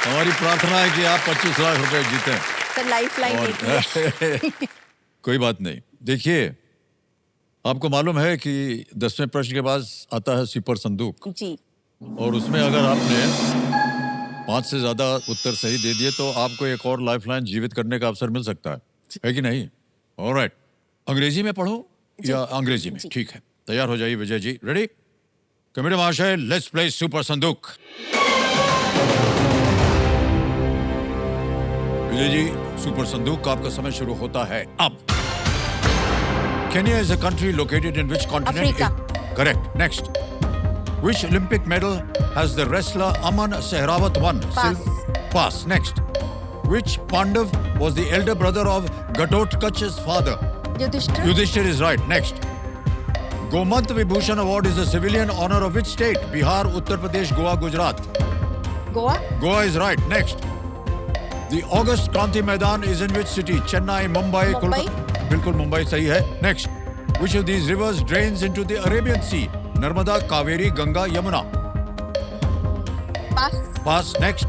हमारी प्रार्थना है कि आप 25 लाख रुपए जीतें। सर लाइफ लाइन देखिए। कोई बात नहीं। देखिए, आपको मालूम है कि 10वें प्रश्न के बाद आता है सुपर संदूक, जी। और उसमें अगर आपने 5 से ज्यादा उत्तर सही दे दिए तो आपको एक और लाइफलाइन जीवित करने का अवसर मिल सकता है कि नहीं? ऑलराइट। अंग्रेजी में पढ़ो या अंग्रेजी में? ठीक है, तैयार हो जाइए विजय जी। रेडी? कमेटी महाशय, लेट्स प्ले सुपर संदूक। विजय जी, सुपर संदूक का आपका समय शुरू होता है अब। Kenya is a country located in which continent? Africa. Correct. Next. Which Olympic medal has the wrestler Aman Sehrawat won? Pass. Pass. Next. Which Pandav was the elder brother of Ghatotkacha's father? Yudhishthir. Yudhishthir is right. Next. Gomant Vibhushan Award is a civilian honor of which state? Bihar, Uttar Pradesh, Goa, Gujarat. Goa. Goa is right. Next. The August Kranti Maidan is in which city? Chennai, Mumbai, Kolkata. बिल्कुल मुंबई सही है। Next. Which of these rivers drains into the Arabian Sea? Narmada, Kaveri, Ganga, Yamuna. Pass. Pass. Next.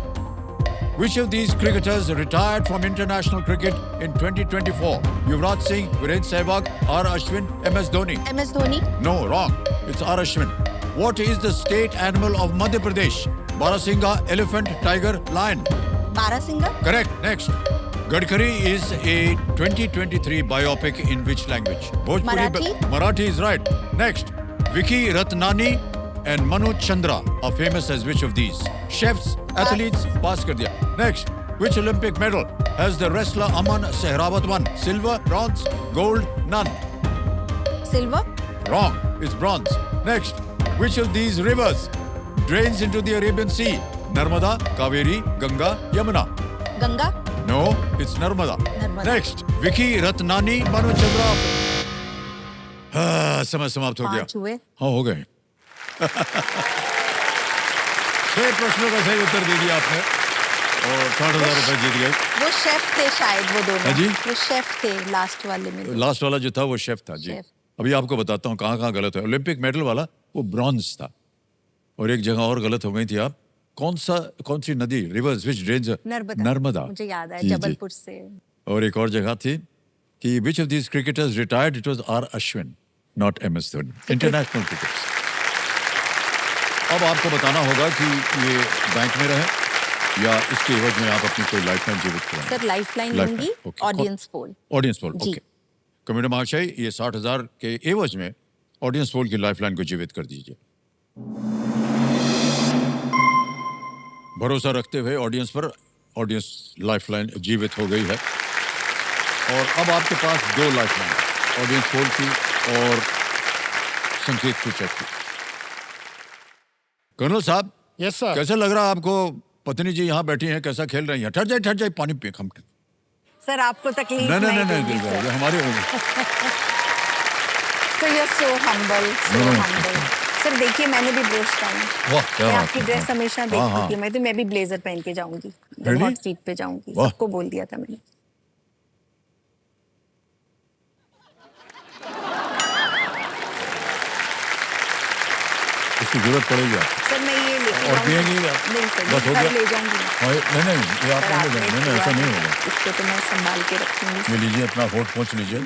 Which of these cricketers retired from international cricket in 2024? Yuvraj Singh, Virendra Sehwag, R. Ashwin, MS Dhoni. MS Dhoni. No, wrong. It's R. Ashwin. What is the state animal of Madhya Pradesh? Barasingha, elephant, tiger, lion. Barasingha. Correct. Next. Gadkari is a 2023 biopic in which language? Bhojpuri. Marathi. Marathi is right. Next. Vicky Ratnani and Manu Chandra are famous as which of these? Chefs, athletes, pass kar diya. Next. Which Olympic medal has the wrestler Aman Sehrawat won? Silver, bronze, gold, none. Silver. Wrong. It's bronze. Next. Which of these rivers drains into the Arabian Sea? Narmada, Kaveri, Ganga, Yamuna. Ganga. No, it's Narmada. Narmada. Next, Vicky Ratnani, Manu Chandra. समय समाप्त हो गया। 5 हुए। हाँ, हो गए। 6 प्रश्नों का सही उत्तर दे दिया आपने और 60,000 रुपए जीत गए। वो शेफ थे शायद, वो दोनों। हाँ जी? वो शेफ थे लास्ट वाले में। लास्ट वाला जो था वो शेफ था जी। शेफ। अभी आपको बताता हूँ कहाँ कहाँ गलत है। ओलंपिक मेडल वाला वो ब्रॉन्ज था, और एक जगह और गलत हो गई थी आप। कौन सी नदी? Rivers which drains? नर्मदा। मुझे याद है, जी, जी। जबलपुर से। और एक और जगह थी कि which of these cricketers retired? It was R Ashwin, not MS Dhoni. International cricket. अब आपको बताना होगा कि ये बैंक में रहे या इसके एवज में आप अपनी कोई लाइफलाइन जीवित कराएं। सर लाइफलाइन Lifeline, लूंगी। okay. Audience poll. Audience poll, जी। ओके। कमेटी महाशय, ये 60,000 के एवज में ऑडियंस पोल की लाइफलाइन को जीवित कर दीजिए। भरोसा रखते हुए ऑडियंस पर, ऑडियंस लाइफलाइन जीवित हो गई है। और अब आपके पास 2 लाइफलाइन, ऑडियंस पोल की और संकेत सूचक की। कर्नल साहब, यस सर। कैसे लग रहा है आपको पत्नी जी यहाँ बैठी हैं, कैसा खेल रही हैं? ठहर जाए, पानी पिए हम। सर आपको तकलीफ नहीं नहीं नहीं दूंगी, नहीं, सर। ये हमारे sir you are so humble, so humble. Sir देखिए मैंने भी ब्रोच पहना। वाह, क्या मैं बात आपकी है। ड्रेस हमेशा हाँ, देखती हाँ। थी, मैं भी ब्लेजर पहन के जाऊंगी, Really? हॉट सीट पे जाऊंगी, वाह। सबको बोल दिया था मैंने। इसकी जरूरत पड़ेगी आपको। सर मैं ये लेके और जाऊंगी। पिएंगी आप? नहीं सर, बस हो मैं घर गया? ले जाऊंगी। नहीं नहीं, ये आप सर, नहीं ले आपने जाएंगे। नहीं, ऐसा दिया नहीं है, होगा। इसको तो मैं संभाल के रखूंगी। ये लीजिए, अपना होठ पोंछ लीजिए,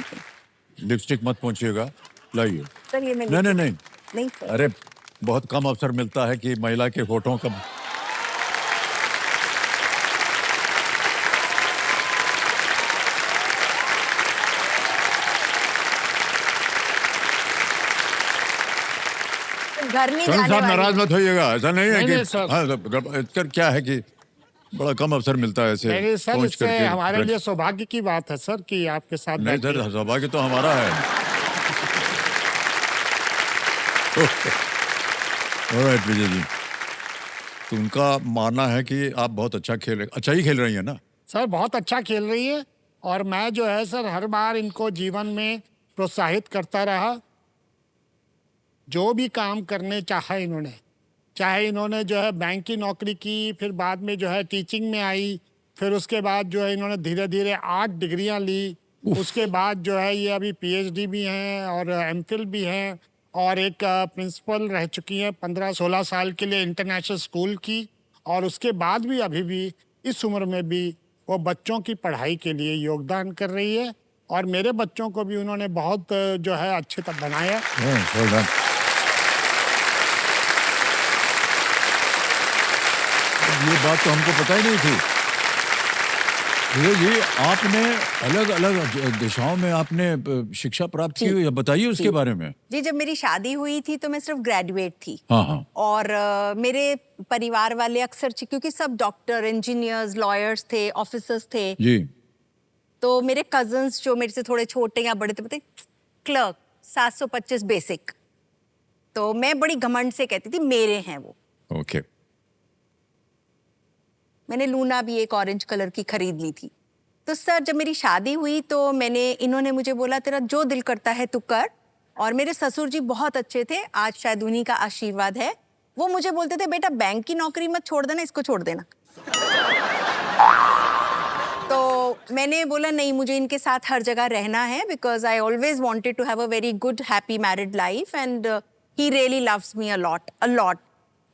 लिपस्टिक मत पोंछिएगा, लाइए। सर ये मैं नहीं नहीं नहीं, नहीं सर। अरे बहुत कम अवसर मिलता है कि महिला के होठों का। घर नहीं करण जाने साहब वाली नाराज हूँ। मत होइएगा, ऐसा नहीं है नहीं, कि नहीं, सर। हाँ, इसका क्या है कि बड़ा कम अवसर मिलता है ऐसे नहीं सर, पहुंच इससे करके। हमारे लिए सौभाग्य की बात है सर कि आपके साथ नहीं बैठे। सर, सौभाग्य तो हमारा है। ऑलराइट विजय जी, तो उनका मानना है कि आप बहुत अच्छा ही खेल रही हैं ना? सर बहुत अच्छा खेल रही है, और मैं जो है सर हर बार इनको जीवन में प्रोत्साहित करता रहा। जो भी काम करने चाहे इन्होंने जो है बैंक की नौकरी की, फिर बाद में जो है टीचिंग में आई, फिर उसके बाद जो है इन्होंने धीरे धीरे 8 डिग्रियां ली। उसके बाद जो है ये अभी पीएचडी भी हैं और एमफिल भी हैं, और एक प्रिंसिपल रह चुकी हैं 15-16 साल के लिए इंटरनेशनल स्कूल की। और उसके बाद भी अभी भी इस उम्र में भी वो बच्चों की पढ़ाई के लिए योगदान कर रही है, और मेरे बच्चों को भी उन्होंने बहुत जो है अच्छे तक बनाया। well done। ये बात तो हमको पता ही नहीं थी। विजय जी, आपने अलग अलग दिशाओं में आपने शिक्षा प्राप्त की हुई है, बताइए उसके बारे में। जी जब मेरी शादी हुई थी तो मैं सिर्फ ग्रेजुएट थी। हाँ हाँ। और मेरे परिवार वाले अक्सर क्योंकि सब डॉक्टर, इंजीनियर्स, लॉयर्स थे, ऑफिसर्स थे, जी। तो मेरे कजन्स जो मेरे से थोड़े छोटे या बड़े थे, पता है, क्लर्क 725 बेसिक। तो मैं बड़ी घमंड से कहती थी मेरे हैं वो। ओके। मैंने लूना भी एक ऑरेंज कलर की खरीद ली थी। तो सर जब मेरी शादी हुई तो इन्होंने मुझे बोला तेरा जो दिल करता है तू कर। और मेरे ससुर जी बहुत अच्छे थे, आज शायद उन्हीं का आशीर्वाद है। वो मुझे बोलते थे बेटा बैंक की नौकरी मत छोड़ देना, इसको छोड़ देना। तो मैंने बोला नहीं, मुझे इनके साथ हर जगह रहना है, because I always wanted to have a very good happy married life and he really loves me a lot.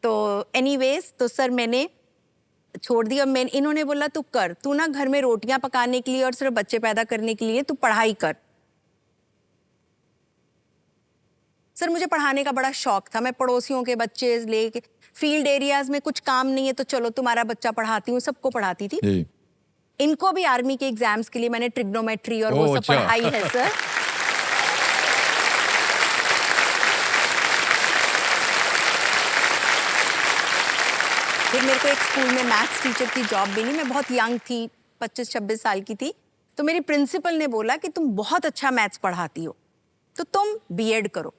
तो एनीवेज, तो सर मैंने छोड़ दिया। इन्होंने बोला तू कर, तू ना घर में रोटियां पकाने के लिए और सिर्फ बच्चे पैदा करने के लिए तू पढ़ाई कर। सर मुझे पढ़ाने का बड़ा शौक था। मैं पड़ोसियों के बच्चे लेके, फील्ड एरियाज में कुछ काम नहीं है तो चलो तुम्हारा बच्चा पढ़ाती हूँ, सबको पढ़ाती थी। जी। इनको भी आर्मी के एग्जाम्स के लिए मैंने ट्रिग्नोमेट्री और वो सब अच्छा। पढ़ाई है सर। फिर मेरे को एक स्कूल में मैथ्स टीचर की जॉब मिली। मैं बहुत यंग थी, 25-26 साल की थी। तो मेरी प्रिंसिपल ने बोला कि तुम बहुत अच्छा मैथ्स पढ़ाती हो, तो तुम बीएड करो।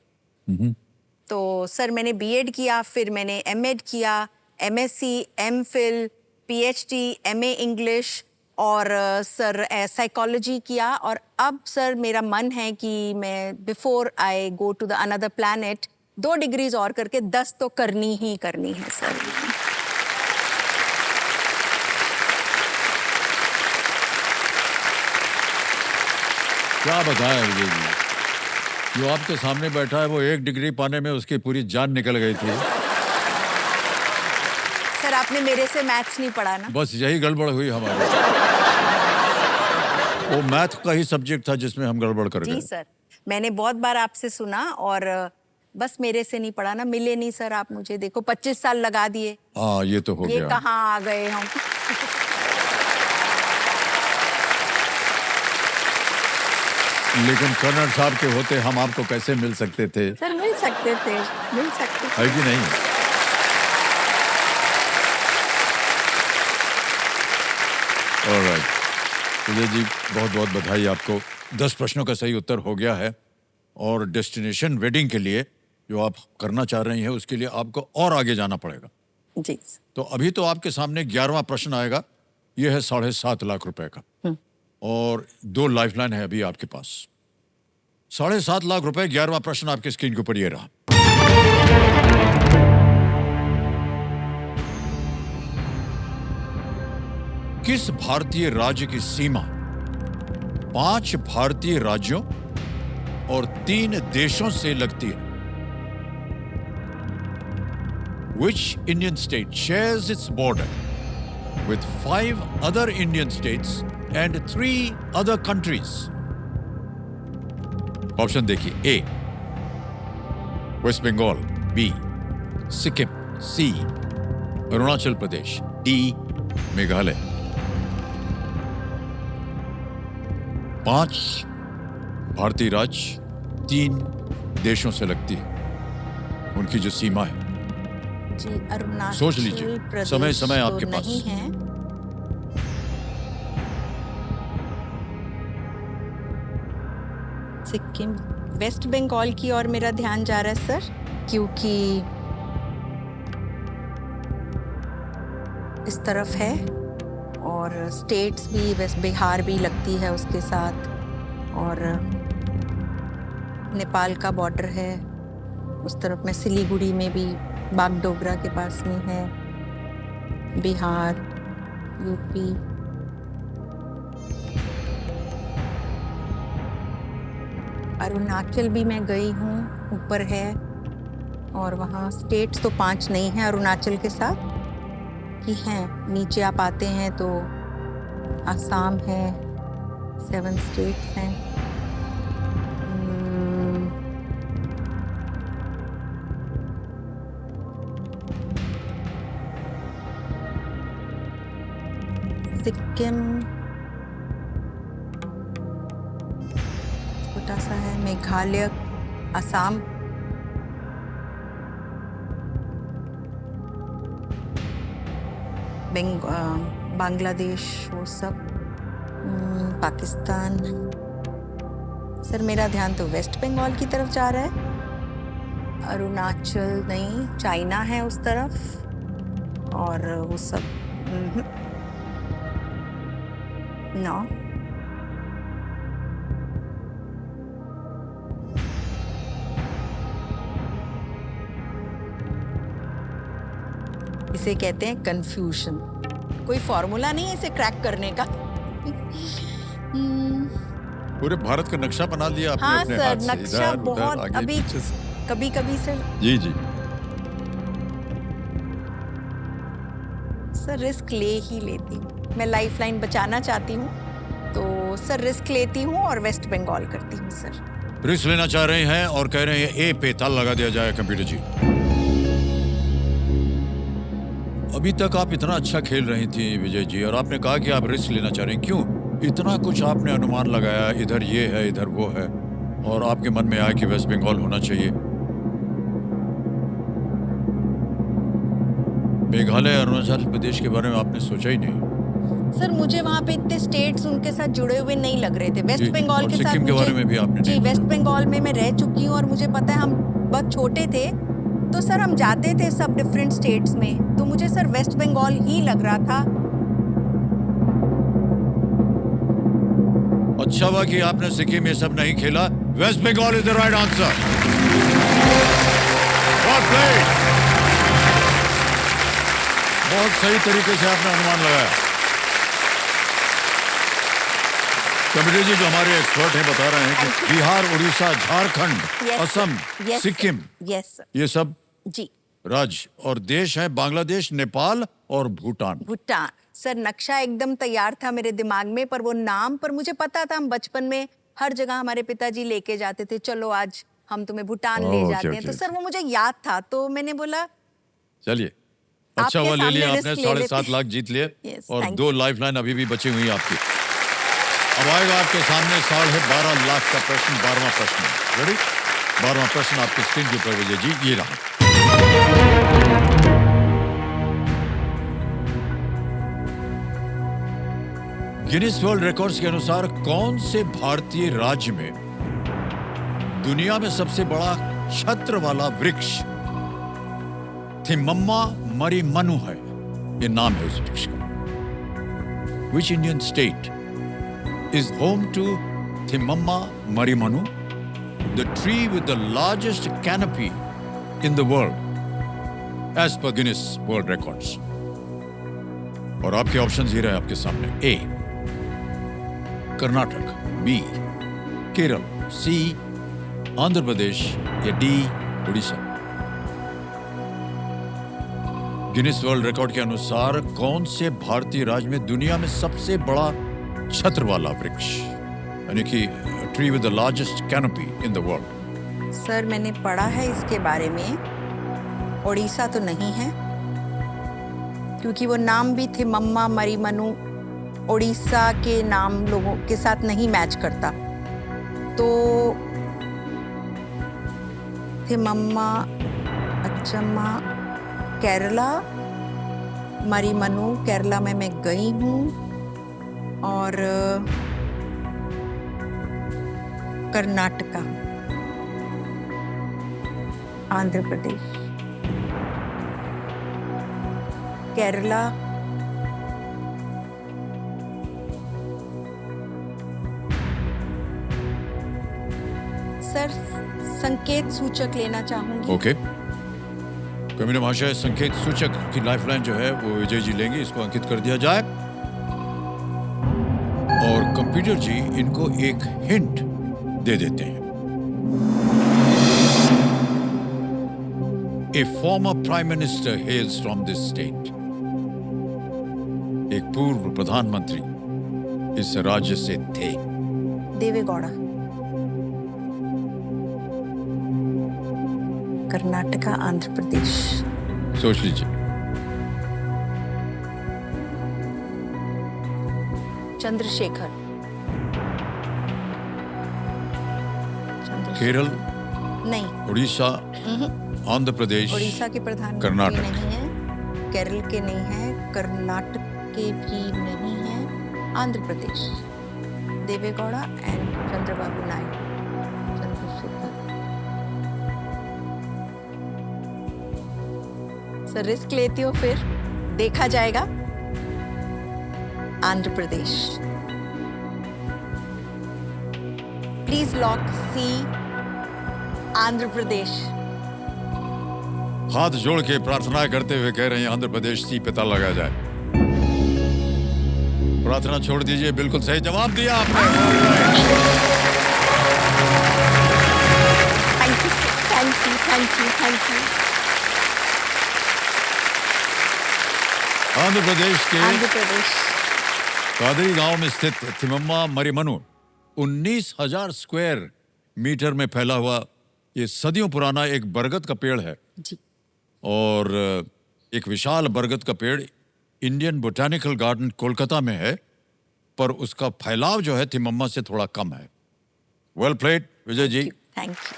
तो सर मैंने बीएड किया, फिर मैंने एमएड किया, MSc, MPhil, PhD, MA English और सर साइकोलॉजी किया। और अब सर मेरा मन है कि मैं before I go to the another planet 2 degrees और करके 10 तो करनी ही करनी है सर। क्या बताएं विजय जी, जो आपके सामने बैठा है वो 1 डिग्री पाने में उसकी पूरी जान निकल गई थी। सर आपने मेरे से मैथ्स नहीं पढ़ा ना? बस यही गड़बड़ हुई हमारी। वो मैथ का ही सब्जेक्ट था जिसमें हम गड़बड़ कर जी गए। सर, मैंने बहुत बार आपसे सुना और बस मेरे से नहीं पढ़ा ना। मिले नहीं सर आप मुझे, देखो 25 साल लगा दिए। हाँ ये तो हो ये गया। कहाँ आ गए हम। लेकिन कर्नल साहब के होते हम आपको कैसे मिल सकते थे? सर मिल सकते थे, मिल सकते थे। है कि नहीं? ऑलराइट विजय जी, बहुत बहुत बधाई आपको। 10 प्रश्नों का सही उत्तर हो गया है और डेस्टिनेशन वेडिंग के लिए जो आप करना चाह रही हैं उसके लिए आपको और आगे जाना पड़ेगा। जी। तो अभी तो आपके सामने 11वां प्रश्न आएगा। यह है 7.5 लाख रुपए का और 2 लाइफलाइन है अभी आपके पास। 7.5 लाख रुपए, 11वां प्रश्न आपके स्क्रीन के ऊपर ये रहा। किस भारतीय राज्य की सीमा 5 भारतीय राज्यों और 3 देशों से लगती है? Which Indian state shares its border with 5 other Indian states and 3 other countries? Option देखिए। A West Bengal, B Sikkim, C Arunachal Pradesh, D Meghalaya. 5 भारतीय राज्य 3 देशों से लगती है उनकी जो सीमा है। जी, अरुणाचल सोच लीजिए, प्रदेश समय तो आपके पास। नहीं है। सिक्किम, वेस्ट बंगाल की ओर मेरा ध्यान जा रहा है सर, क्योंकि इस तरफ है और स्टेट्स भी, वेस्ट बिहार भी लगती है उसके साथ, और नेपाल का बॉर्डर है उस तरफ में। सिलीगुड़ी में भी बागडोगरा के पास में है, बिहार, यूपी। अरुणाचल भी मैं गई हूँ, ऊपर है, और वहाँ स्टेट्स तो 5 नहीं हैं अरुणाचल के साथ कि हैं। नीचे आप आते हैं तो असम है, 7 स्टेट्स हैं। सिक्किम छोटा सा है, मेघालय, असम, बांग्लादेश, वो सब, पाकिस्तान। सर मेरा ध्यान तो वेस्ट बंगाल की तरफ जा रहा है। अरुणाचल नहीं, चाइना है उस तरफ, और वो सब नो। इसे कहते हैं कंफ्यूजन। कोई फॉर्मूला नहीं है इसे क्रैक करने का। पूरे भारत का नक्शा बना लिया आपने हाँ अपने सर, हाथ से, नक्शा इधर, उधर, बहुत आगे, अभी पीछे से। कभी कभी सर। जी जी। सर रिस्क ले ही लेती हूँ, मैं लाइफलाइन बचाना चाहती हूँ, तो सर रिस्क लेती हूँ और वेस्ट बंगाल करती हूँ सर। रिस्क लेना चाह रहे हैं और कह रहे हैं ए पे ताला लगा दिया जाए कंप्यूटर जी। अभी तक आप इतना अच्छा खेल रही थी विजय जी, और आपने कहा कि आप रिस्क लेना चाह रहे हैं। क्यों इतना कुछ आपने अनुमान लगाया, इधर ये है इधर वो है, और आपके मन में आया कि वेस्ट बंगाल होना चाहिए? मेघालय, अरुणाचल प्रदेश के बारे में आपने सोचा ही नहीं? सर मुझे वहाँ पे इतने स्टेट्स उनके साथ जुड़े हुए नहीं लग रहे थे। वेस्ट जी, बंगाल और के साथ सिक्किम के बारे में भी आपने जी नहीं वेस्ट बंगाल में मैं रह चुकी हूँ, और मुझे पता है, हम बहुत छोटे थे तो सर हम जाते थे सब डिफरेंट स्टेट्स में, तो मुझे सर वेस्ट बंगाल ही लग रहा था। अच्छा हुआ कि आपने सिक्किम ये सब नहीं खेला। West Bengal is the right answer. बहुत सही तरीके से आपने अनुमान लगाया। कमिटी जी जो हमारे एक्सपर्ट हैं बता रहे हैं कि Bihar, Orissa, Jharkhand, Yes, Assam, yes, Sikkim, yes sir. ये सब जी, राज्य और देश हैं बांग्लादेश, नेपाल और भूटान। भूटान। सर नक्शा एकदम तैयार था मेरे दिमाग में, पर वो नाम पर मुझे पता था। हम बचपन में हर जगह हमारे पिताजी लेके जाते थे, चलो आज हम तुम्हें भूटान ले ओके, जाते हैं, ओके, तो सर वो मुझे याद था, तो मैंने बोला चलिए, अच्छा आपके हुआ ले सामने लिया रिस्क आपने। ले 7.5 लेते। लाख जीत लिए Yes, और thank 2 लाइफलाइन अभी भी बची हुई हैं आपकी। अब आएगा आपके सामने 12.5 लाख का प्रश्न, 12वां प्रश्न। रेडी? 12वां प्रश्न आपके स्क्रीन के ऊपर विजय जी, ये रहा। गिनीज वर्ल्ड रिकॉर्ड्स के अनुसार कौन से भारतीय राज्य में दुनिया में सबसे बड़ा छत्र वाला वृक्ष थिमम्मा मरीमनु है, ये नाम है उस वृक्ष का। Which Indian state is home to Thimamma Marimanu, the tree with the largest canopy in the world, as per Guinness World Records? और आपके ऑप्शंस ये रहे आपके सामने। ए कर्नाटक, बी केरल, सी आंध्र प्रदेश या D Orissa. Guinness world record के अनुसार कौन से भारतीय राज्य में दुनिया में सबसे बड़ा छत्र वाला वृक्ष, यानी कि tree with the largest canopy in the world? Sir मैंने पढ़ा है इसके बारे में, उड़ीसा तो नहीं है क्योंकि वो नाम भी थिमम्मा मरीमनु उड़ीसा के नाम लोगों के साथ नहीं मैच करता। तो थिमम्मा, अचम्मा, केरला, मरीमनु केरला में मैं गई हूँ, और कर्नाटका, आंध्र प्रदेश, केरला, सर संकेत सूचक लेना चाहूंगी। ओके, कमिना महाशय, संकेत सूचक की लाइफलाइन जो है वो विजय जी लेंगे, इसको अंकित कर दिया जाए। और कंप्यूटर जी इनको एक हिंट दे देते हैं। ए former prime minister हेल्स from this state. एक पूर्व प्रधानमंत्री इस राज्य से थे। देवेगौड़ा, कर्नाटका, आंध्र प्रदेश। सोच लीजिए। चंद्रशेखर, केरल, नहीं, उड़ीसा, आंध्र प्रदेश, उड़ीसा के प्रधानमंत्री कर्नाटक। नहीं है, केरल के नहीं है, कर्नाटक के भी नहीं है, Andhra Pradesh. Deve Gowda and Chandrababu Naidu, Chandrashekhar. Sir risk लेती हो, फिर देखा जाएगा। Andhra Pradesh. Please lock C, Andhra Pradesh. हाथ जोड़ के प्रार्थना करते हुए कह रहे हैं आंध्र प्रदेश सी पता लगा जाए। प्रार्थना छोड़ दीजिए, बिल्कुल सही जवाब दिया आपने। Thank you, thank you, thank you, thank you. Andhra Pradesh के आंध्र प्रदेश। कादरी गांव में स्थित थिमम्मा मरीमनु 19,000 स्क्वायर मीटर में फैला हुआ ये सदियों पुराना एक बरगद का पेड़ है। जी। और एक विशाल बरगद का पेड़ इंडियन बोटानिकल गार्डन कोलकाता में है, पर उसका फैलाव जो है थिमम्मा से थोड़ा कम है। Well played Vijay ji. Thank you.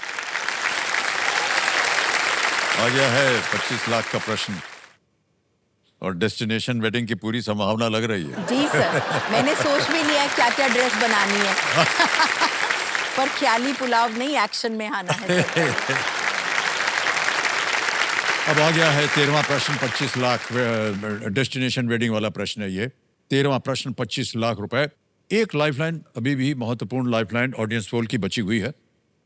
आ गया है 25 लाख का प्रश्न और डेस्टिनेशन वेडिंग की पूरी संभावना लग रही है। जी सर, मैंने सोच भी लिया है क्या क्या ड्रेस बनानी है। पर ख्याली पुलाव नहीं, एक्शन में आना है सर। अब आ गया है 13वां प्रश्न, 25 लाख डेस्टिनेशन वेडिंग वाला प्रश्न है ये। 13वां प्रश्न 25 लाख रुपए। एक लाइफलाइन अभी भी महत्वपूर्ण लाइफलाइन ऑडियंस पोल की बची हुई है,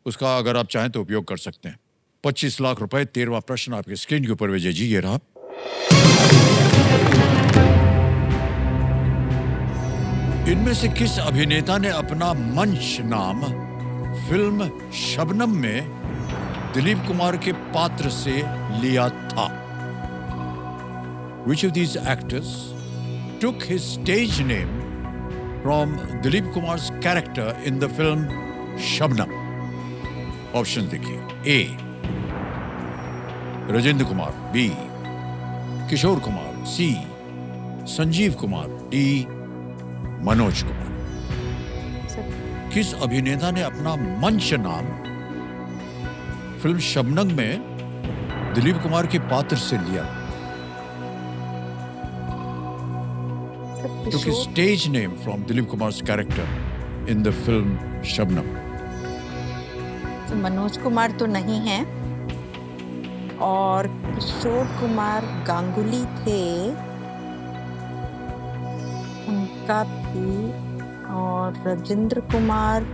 उसका अगर आप चाहें तो उपयोग कर सकते हैं। 25 लाख रुपए। 13वां प्रश्न आपके स्क्रीन के ऊपर विजय जी, ये रहा। इनमें से किस अभिनेता ने अपना मंच नाम फिल्म शबनम में दिलीप कुमार के पात्र से लिया था? Which of these actors took his stage name from Dilip Kumar's character in the film Shabnam? Options देखिए। A. Rajendra Kumar, B. Kishore Kumar, C. Sanjeev Kumar, D. Manoj Kumar. किस अभिनेता ने अपना मंच नाम फिल्म शबनम में दिलीप कुमार के पात्र से लिया? Took his stage name from Dilip Kumar's character in the film Shabnam. तो मनोज कुमार तो नहीं है, और किशोर कुमार गांगुली थे, उनका भी, और राजेंद्र कुमार,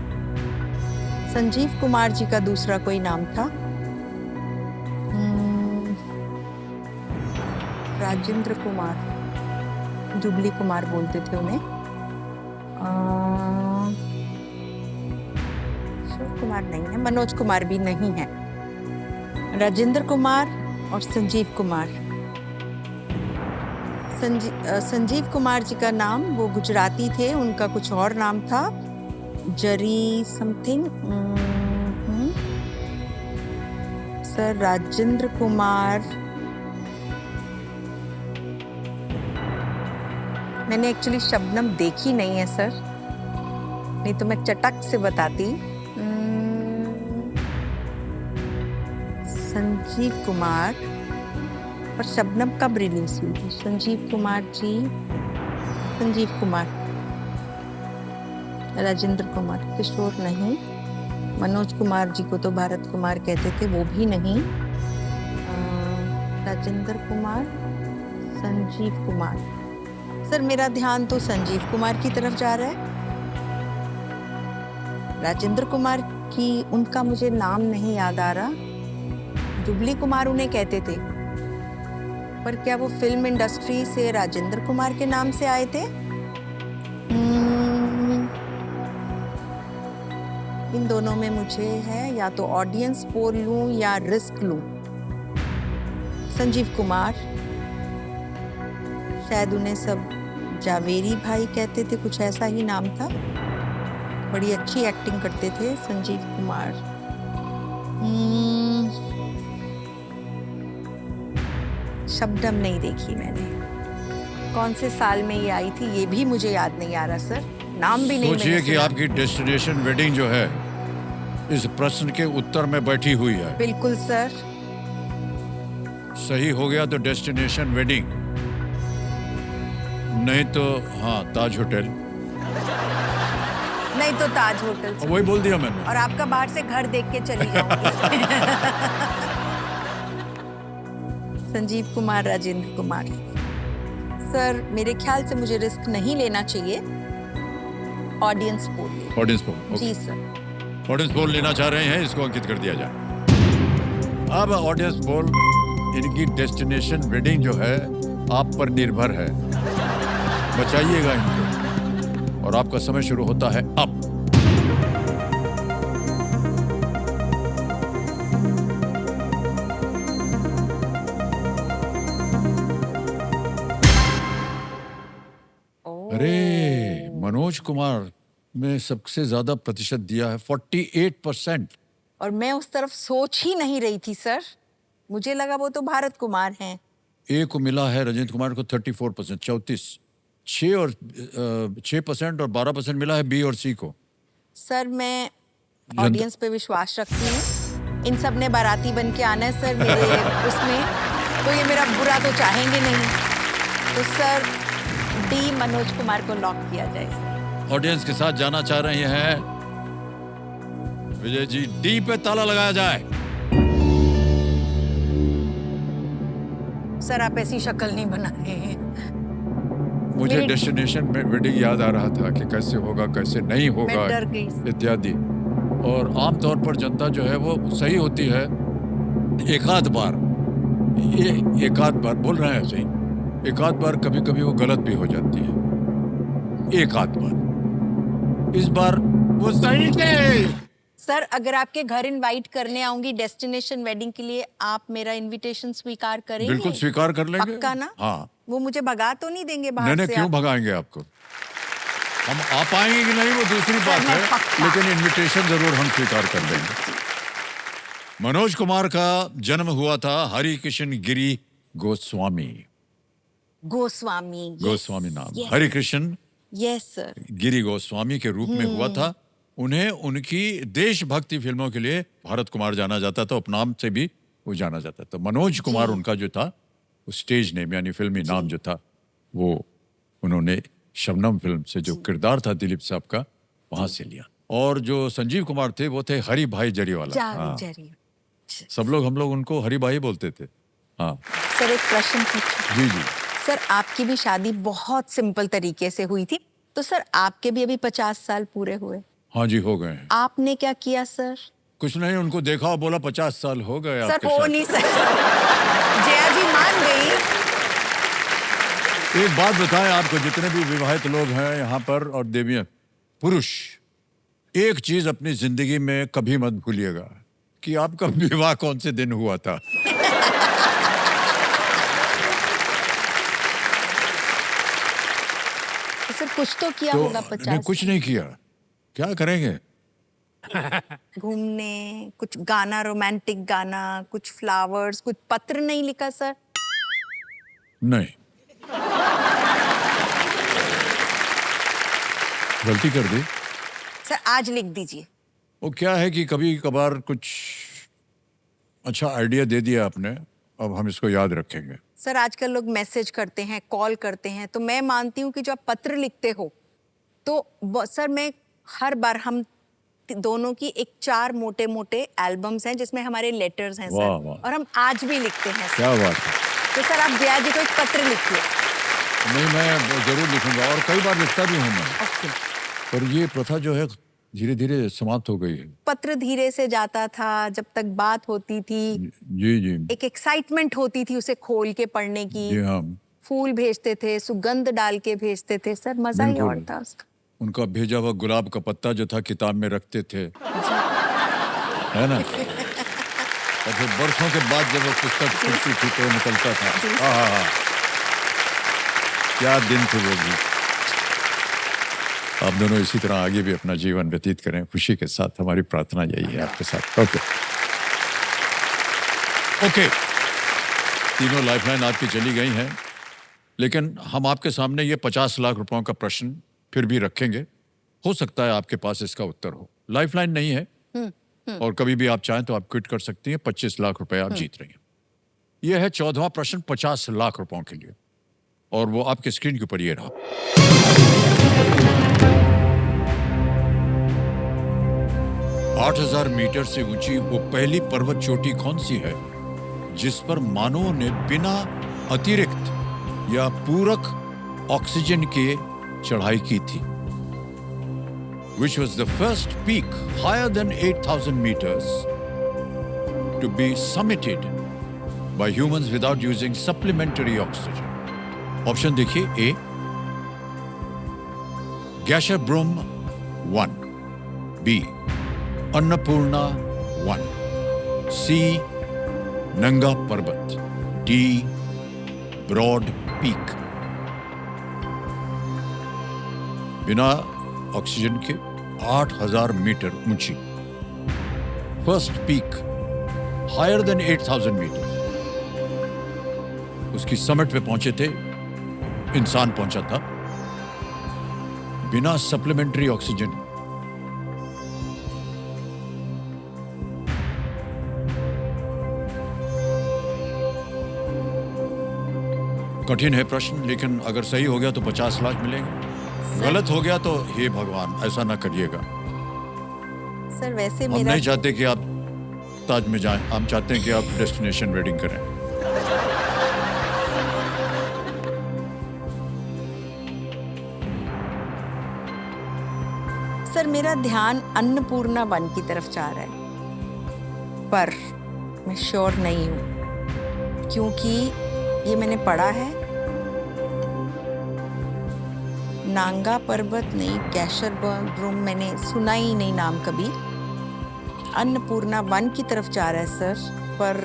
संजीव कुमार जी का दूसरा कोई नाम था, राजेंद्र कुमार, जुबली कुमार बोलते थे उन्हें, किशोर कुमार नहीं है, मनोज कुमार भी नहीं है, राजेंद्र कुमार और संजीव कुमार। संजीव कुमार जी का नाम, वो गुजराती थे, उनका कुछ और नाम था, जरी समथिंग। सर राजेंद्र कुमार, मैंने एक्चुअली शबनम देखी नहीं है सर, नहीं तो मैं चटक से बताती। संजीव कुमार, और शबनम कब रिलीज हुई थी? संजीव कुमार जी, संजीव कुमार, राजेंद्र कुमार, किशोर नहीं, मनोज कुमार जी को तो भारत कुमार कहते थे, वो भी नहीं, राजेंद्र कुमार, संजीव कुमार। सर मेरा ध्यान तो संजीव कुमार की तरफ जा रहा है, राजेंद्र कुमार की, उनका मुझे नाम नहीं याद आ रहा, जुबली कुमार उन्हें कहते थे, पर क्या वो फिल्म इंडस्ट्री से राजेंद्र कुमार के नाम से आए थे? इन दोनों में मुझे है, या तो ऑडियंस पोल लूं या रिस्क लूं। संजीव कुमार, शायद उन्हें सब जावेरी भाई कहते थे, कुछ ऐसा ही नाम था, बड़ी अच्छी एक्टिंग करते थे संजीव कुमार। शबनम नहीं देखी मैंने, कौन से साल में ये आई थी ये भी मुझे याद नहीं आ रहा सर, नाम भी नहीं। सोचिए कि आपकी डेस्टिनेशन वेडिंग जो है इस प्रश्न के उत्तर में बैठी हुई है। बिल्कुल सर। सही हो गया तो डेस्टिनेशन वेडिंग, नहीं तो हाँ ताज होटल, नहीं तो ताज होटल सर। वही बोल दिया मैंने। और आपका बाहर से घर देख के चली जाऊंगी। संजीव कुमार, राजेंद्र कुमार। सर मेरे ख्याल से मुझे रिस्क नहीं लेना चाहिए, ऑडियंस पोल। ऑडियंस पोल, जी सर। ऑडियंस पोल लेना चाह रहे हैं, इसको अंकित कर दिया जाए। अब ऑडियंस पोल, इनकी डेस्टिनेशन वेडिंग जो है आप पर निर्भर है, बचाइएगा इनको, और आपका समय शुरू होता है अब। अरे मनोज कुमार में सबसे ज्यादा प्रतिशत दिया है, 48%। और मैं उस तरफ सोच ही नहीं रही थी सर, मुझे लगा वो तो भारत कुमार हैं। ए को मिला है राजेंद्र कुमार को 34%, 34, 6% और 12% मिला है बी और सी को। सर मैं ऑडियंस पे विश्वास रखती हूँ, इन सब ने बाराती बन के आना है सर मेरे उसमें, तो ये मेरा बुरा तो चाहेंगे नहीं, तो सर डी मनोज कुमार को लॉक किया जाए। ऑडियंस के साथ जाना चाह रही हैं विजय जी, डी पे ताला लगाया जाए। सर आप ऐसी शक्ल नहीं बना रहे हैं। मुझे डेस्टिनेशन में वेडिंग याद आ रहा था कि कैसे होगा कैसे नहीं होगा, मैं डर गई इत्यादि। और आमतौर पर जनता जो है वो सही होती है, एक आध बार बोल रहे हैं सही, एक आध बार कभी कभी वो गलत भी हो जाती है, एक आध बार। इस बार वो सही थे। सर अगर आपके घर इनवाइट करने आऊंगी डेस्टिनेशन वेडिंग के लिए, आप मेरा इनविटेशन स्वीकार करेंगे? बिल्कुल स्वीकार कर लेंगे। पक्का ना? हाँ। वो मुझे भगा तो नहीं देंगे बाहर नहीं, से? क्यों भगाएंगे आपको? हम आ पाएंगे कि नहीं वो दूसरी बात है, लेकिन इनविटेशन जरूर हम स्वीकार कर लेंगे। मनोज कुमार का जन्म हुआ था हरि कृष्ण गिरी गोस्वामी। गोस्वामी नाम, हरि कृष्ण यस सर गिरी गोस्वामी के रूप में हुआ था। उन्हें उनकी देशभक्ति फिल्मों के लिए भारत कुमार जाना जाता था, उपनाम से भी वो जाना जाता था। मनोज कुमार उनका जो था वो स्टेज नेम यानी फिल्मी नाम जो था, वो उन्होंने शबनम फिल्म से जो किरदार था दिलीप साहब का वहां से लिया। और जो संजीव कुमार थे वो थे हरि भाई जरीवाला। सब लोग हम लोग उनको हरी भाई बोलते थे। हाँ सर एक प्रश्न पूछूं? जी जी। सर आपकी भी शादी बहुत सिंपल तरीके से हुई थी, तो सर आपके भी अभी 50 साल पूरे हुए, हाँ जी हो गए हैं। आपने क्या किया सर? कुछ नहीं, उनको देखा और बोला 50 साल हो गए सर आपके हो साथ। नहीं सर, जया जी मान गई। एक बात बताएं आपको, जितने भी विवाहित लोग हैं यहाँ पर और देवियां पुरुष, एक चीज अपनी जिंदगी में कभी मत भूलिएगा कि आपका विवाह कौन से दिन हुआ था। तो सर कुछ तो किया तो होगा नहीं, 50 कुछ नहीं किया, क्या करेंगे। घूमने, कुछ गाना, रोमांटिक गाना, कुछ फ्लावर्स, कुछ पत्र नहीं लिखा सर? नहीं, गलती कर दी। सर आज लिख दीजिए। वो क्या है कि कभी कभार कुछ अच्छा आइडिया दे दिया आपने, अब हम इसको याद रखेंगे। सर आजकल लोग मैसेज करते हैं, कॉल करते हैं, तो मैं मानती हूँ कि जो आप पत्र लिखते हो, तो सर मैं हर बार हम दोनों की एक 4 मोटे मोटे एल्बम्स हैं जिसमें हमारे लेटर्स हैं वाह, सर, वाह। और हम आज भी लिखते हैं सर। क्या बात है। तो सर आप जया जी को एक पत्र लिखिए। नहीं, मैं जरूर लिखूंगा और कई बार लिखता भी हूँ मैं, ओके। पर ये प्रथा जो है धीरे धीरे समाप्त हो गई है। पत्र धीरे से जाता था, जब तक बात होती थी जी जी एक एक्साइटमेंट होती थी उसे खोल के पढ़ने की। जी हाँ, फूल भेजते थे, सुगंध डाल के भेजते थे सर, मजा ही बिल्कुल। और था उसका। उनका भेजा हुआ गुलाब का पत्ता जो था किताब में रखते थे, है ना, और फिर बरसों के बाद जब वो पुस्तक खुलती थी तो निकलता था। हाँ, क्या दिन थे वो भी। आप दोनों इसी तरह आगे भी अपना जीवन व्यतीत करें खुशी के साथ, हमारी प्रार्थना यही है आपके साथ। ओके ओके, तीनों लाइफलाइन आपकी चली गई हैं, लेकिन हम आपके सामने ये 50 लाख रुपयों का प्रश्न फिर भी रखेंगे। हो सकता है आपके पास इसका उत्तर हो। लाइफलाइन नहीं है और कभी भी आप चाहें तो आप क्विट कर सकती हैं। 25 लाख रुपए आप जीत रही हैं। यह है 14वां प्रश्न 50 लाख रुपयों के लिए, और वो आपके स्क्रीन के ऊपर ये रहा। 8,000 मीटर से ऊंची वो पहली पर्वत चोटी कौन सी है जिस पर मानवों ने बिना अतिरिक्त या पूरक ऑक्सीजन के चढ़ाई की थी? Which was the first peak higher than 8,000 meters to be summited by humans without using supplementary oxygen? Option देखिए, A Gasherbrum 1, B Annapurna 1, C Nanga Parbat, D Broad Peak। बिना ऑक्सीजन के 8,000 मीटर ऊंची first peak higher than 8,000 metre, उसकी summit पे पहुंचे थे, इंसान पहुंचा था बिना सप्लीमेंट्री ऑक्सीजन। कठिन है प्रश्न, लेकिन अगर सही हो गया तो 50 लाख मिलेंगे, गलत हो गया तो हे भगवान ऐसा ना करिएगा। सर वैसे हम मेरा नहीं चाहते कि आप ताज में जाएं, हम चाहते हैं कि आप डेस्टिनेशन वेडिंग करें। सर मेरा ध्यान अन्नपूर्णा 1 की तरफ जा रहा है, पर मैं श्योर नहीं हूँ क्योंकि ये मैंने पढ़ा है। नांगा पर्वत नहीं, गैशरब्रुम मैंने सुना ही नहीं नाम कभी। अन्नपूर्णा 1 की तरफ जा रहा है सर, पर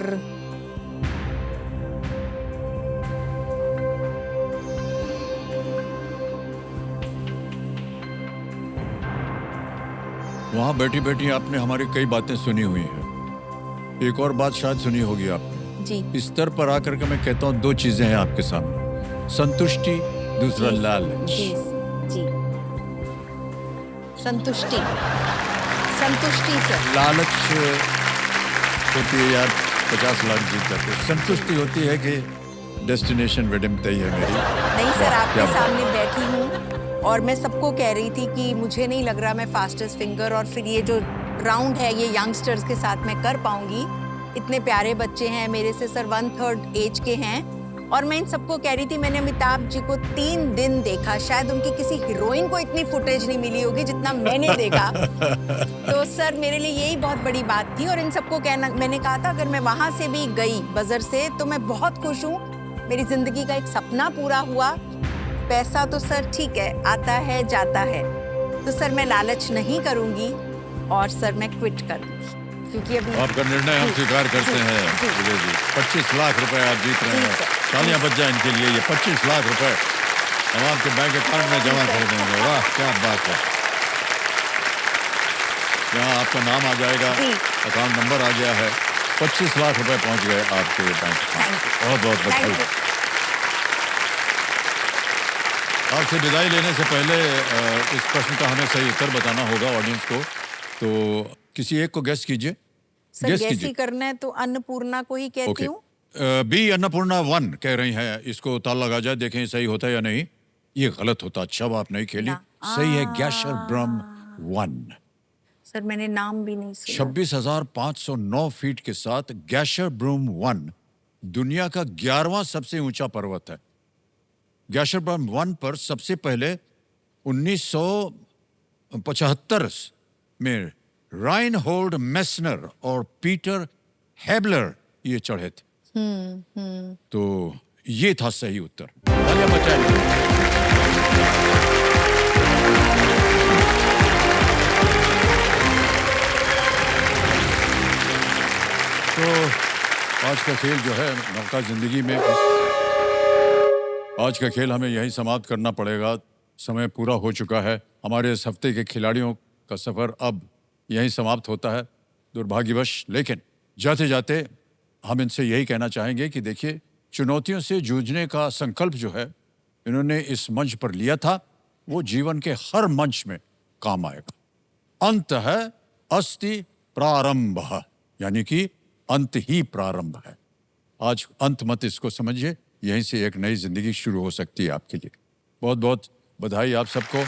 वहां बैठी बैठी आपने हमारी कई बातें सुनी हुई हैं। एक और बात शायद सुनी होगी आपने। जी इस स्तर पर आकर के मैं कहता हूँ 2 चीजें हैं आपके सामने, संतुष्टि, दूसरा जी, लालच। जी संतुष्टि, संतुष्टि सर। लालच होती है यार 50 लाख जीत जाते हैं, संतुष्टि होती है कि डेस्टिनेशन वेडिंग तय है मेरी। नहीं सर, क्या आपके बात। सामने बैठी हूँ और मैं सबको कह रही थी कि मुझे नहीं लग रहा मैं फास्टेस्ट फिंगर और फिर ये जो राउंड है ये यंगस्टर्स के साथ मैं कर पाऊंगी, इतने प्यारे बच्चे हैं, मेरे से सर 1/3 एज के हैं। और मैं इन सबको कह रही थी, मैंने अमिताभ जी को 3 दिन देखा, शायद उनकी किसी हीरोइन को इतनी फुटेज नहीं मिली होगी जितना मैंने देखा। तो सर मेरे लिए यही बहुत बड़ी बात थी। और इन सबको कहना, मैंने कहा था अगर मैं वहां से भी गई बजर से तो मैं बहुत खुश हूँ, मेरी जिंदगी का एक सपना पूरा हुआ। पैसा तो सर ठीक है, आता है जाता है, तो सर मैं लालच नहीं करूंगी और सर मैं क्विट कर दूंगी, क्योंकि अभी आपका निर्णय हम स्वीकार करते हैं जी। विजय जी। 25 लाख रुपए आप जीत रहे जी, हैं, सर। तालियां बज जाए इनके लिए। ये 25 लाख रुपए हम आपके बैंक अकाउंट में जमा कर देंगे। वाह क्या बात है। यहाँ आपका नाम आ जाएगा, जी। अकाउंट नंबर आ गया है, 25 लाख रुपए पहुंच गए आपके बैंक अकाउंट। बहुत बहुत थैंक बधाई। यू। आपसे विदाई लेने से पहले इस प्रश्न का हमें सही उत्तर बताना होगा ऑडियंस को, तो किसी एक को गेस कीजिए। सर गेस गैस कीजिए। ही करना है तो अन्नपूर्णा को ही कहती ओके, हूँ। बी अन्नपूर्णा 1 कह रही हैं। इसको ताल लगा जाए, देखें सही होता है या नहीं। ये गलत होता। अच्छा आप नहीं खेली, ना। सही है गैशर ब्रह्म 1। सर मैंने नाम भी नहीं सुना। 26,509 फीट के साथ गैशर ब्रूम 1 दुनिया का 11वां सबसे ऊंचा पर्वत है। गैशर ब्रह्म 1 पर सबसे पहले 1975 में राइनहोल्ड मेसनर और पीटर हेबलर ये चढ़े थे। तो ये था सही उत्तर। तालियां बजाइए। तो आज का खेल जो है नौका जिंदगी में, आज का खेल हमें यहीं समाप्त करना पड़ेगा। समय पूरा हो चुका है। हमारे इस हफ्ते के खिलाड़ियों का सफर अब यहीं समाप्त होता है दुर्भाग्यवश। लेकिन जाते जाते हम इनसे यही कहना चाहेंगे कि देखिए, चुनौतियों से जूझने का संकल्प जो है इन्होंने इस मंच पर लिया था, वो जीवन के हर मंच में काम आएगा। अंत है अस्ति प्रारंभ, यानी कि अंत ही प्रारंभ है। आज अंत मत इसको समझिए, यहीं से एक नई जिंदगी शुरू हो सकती है आपके लिए। बहुत बहुत बधाई आप सबको।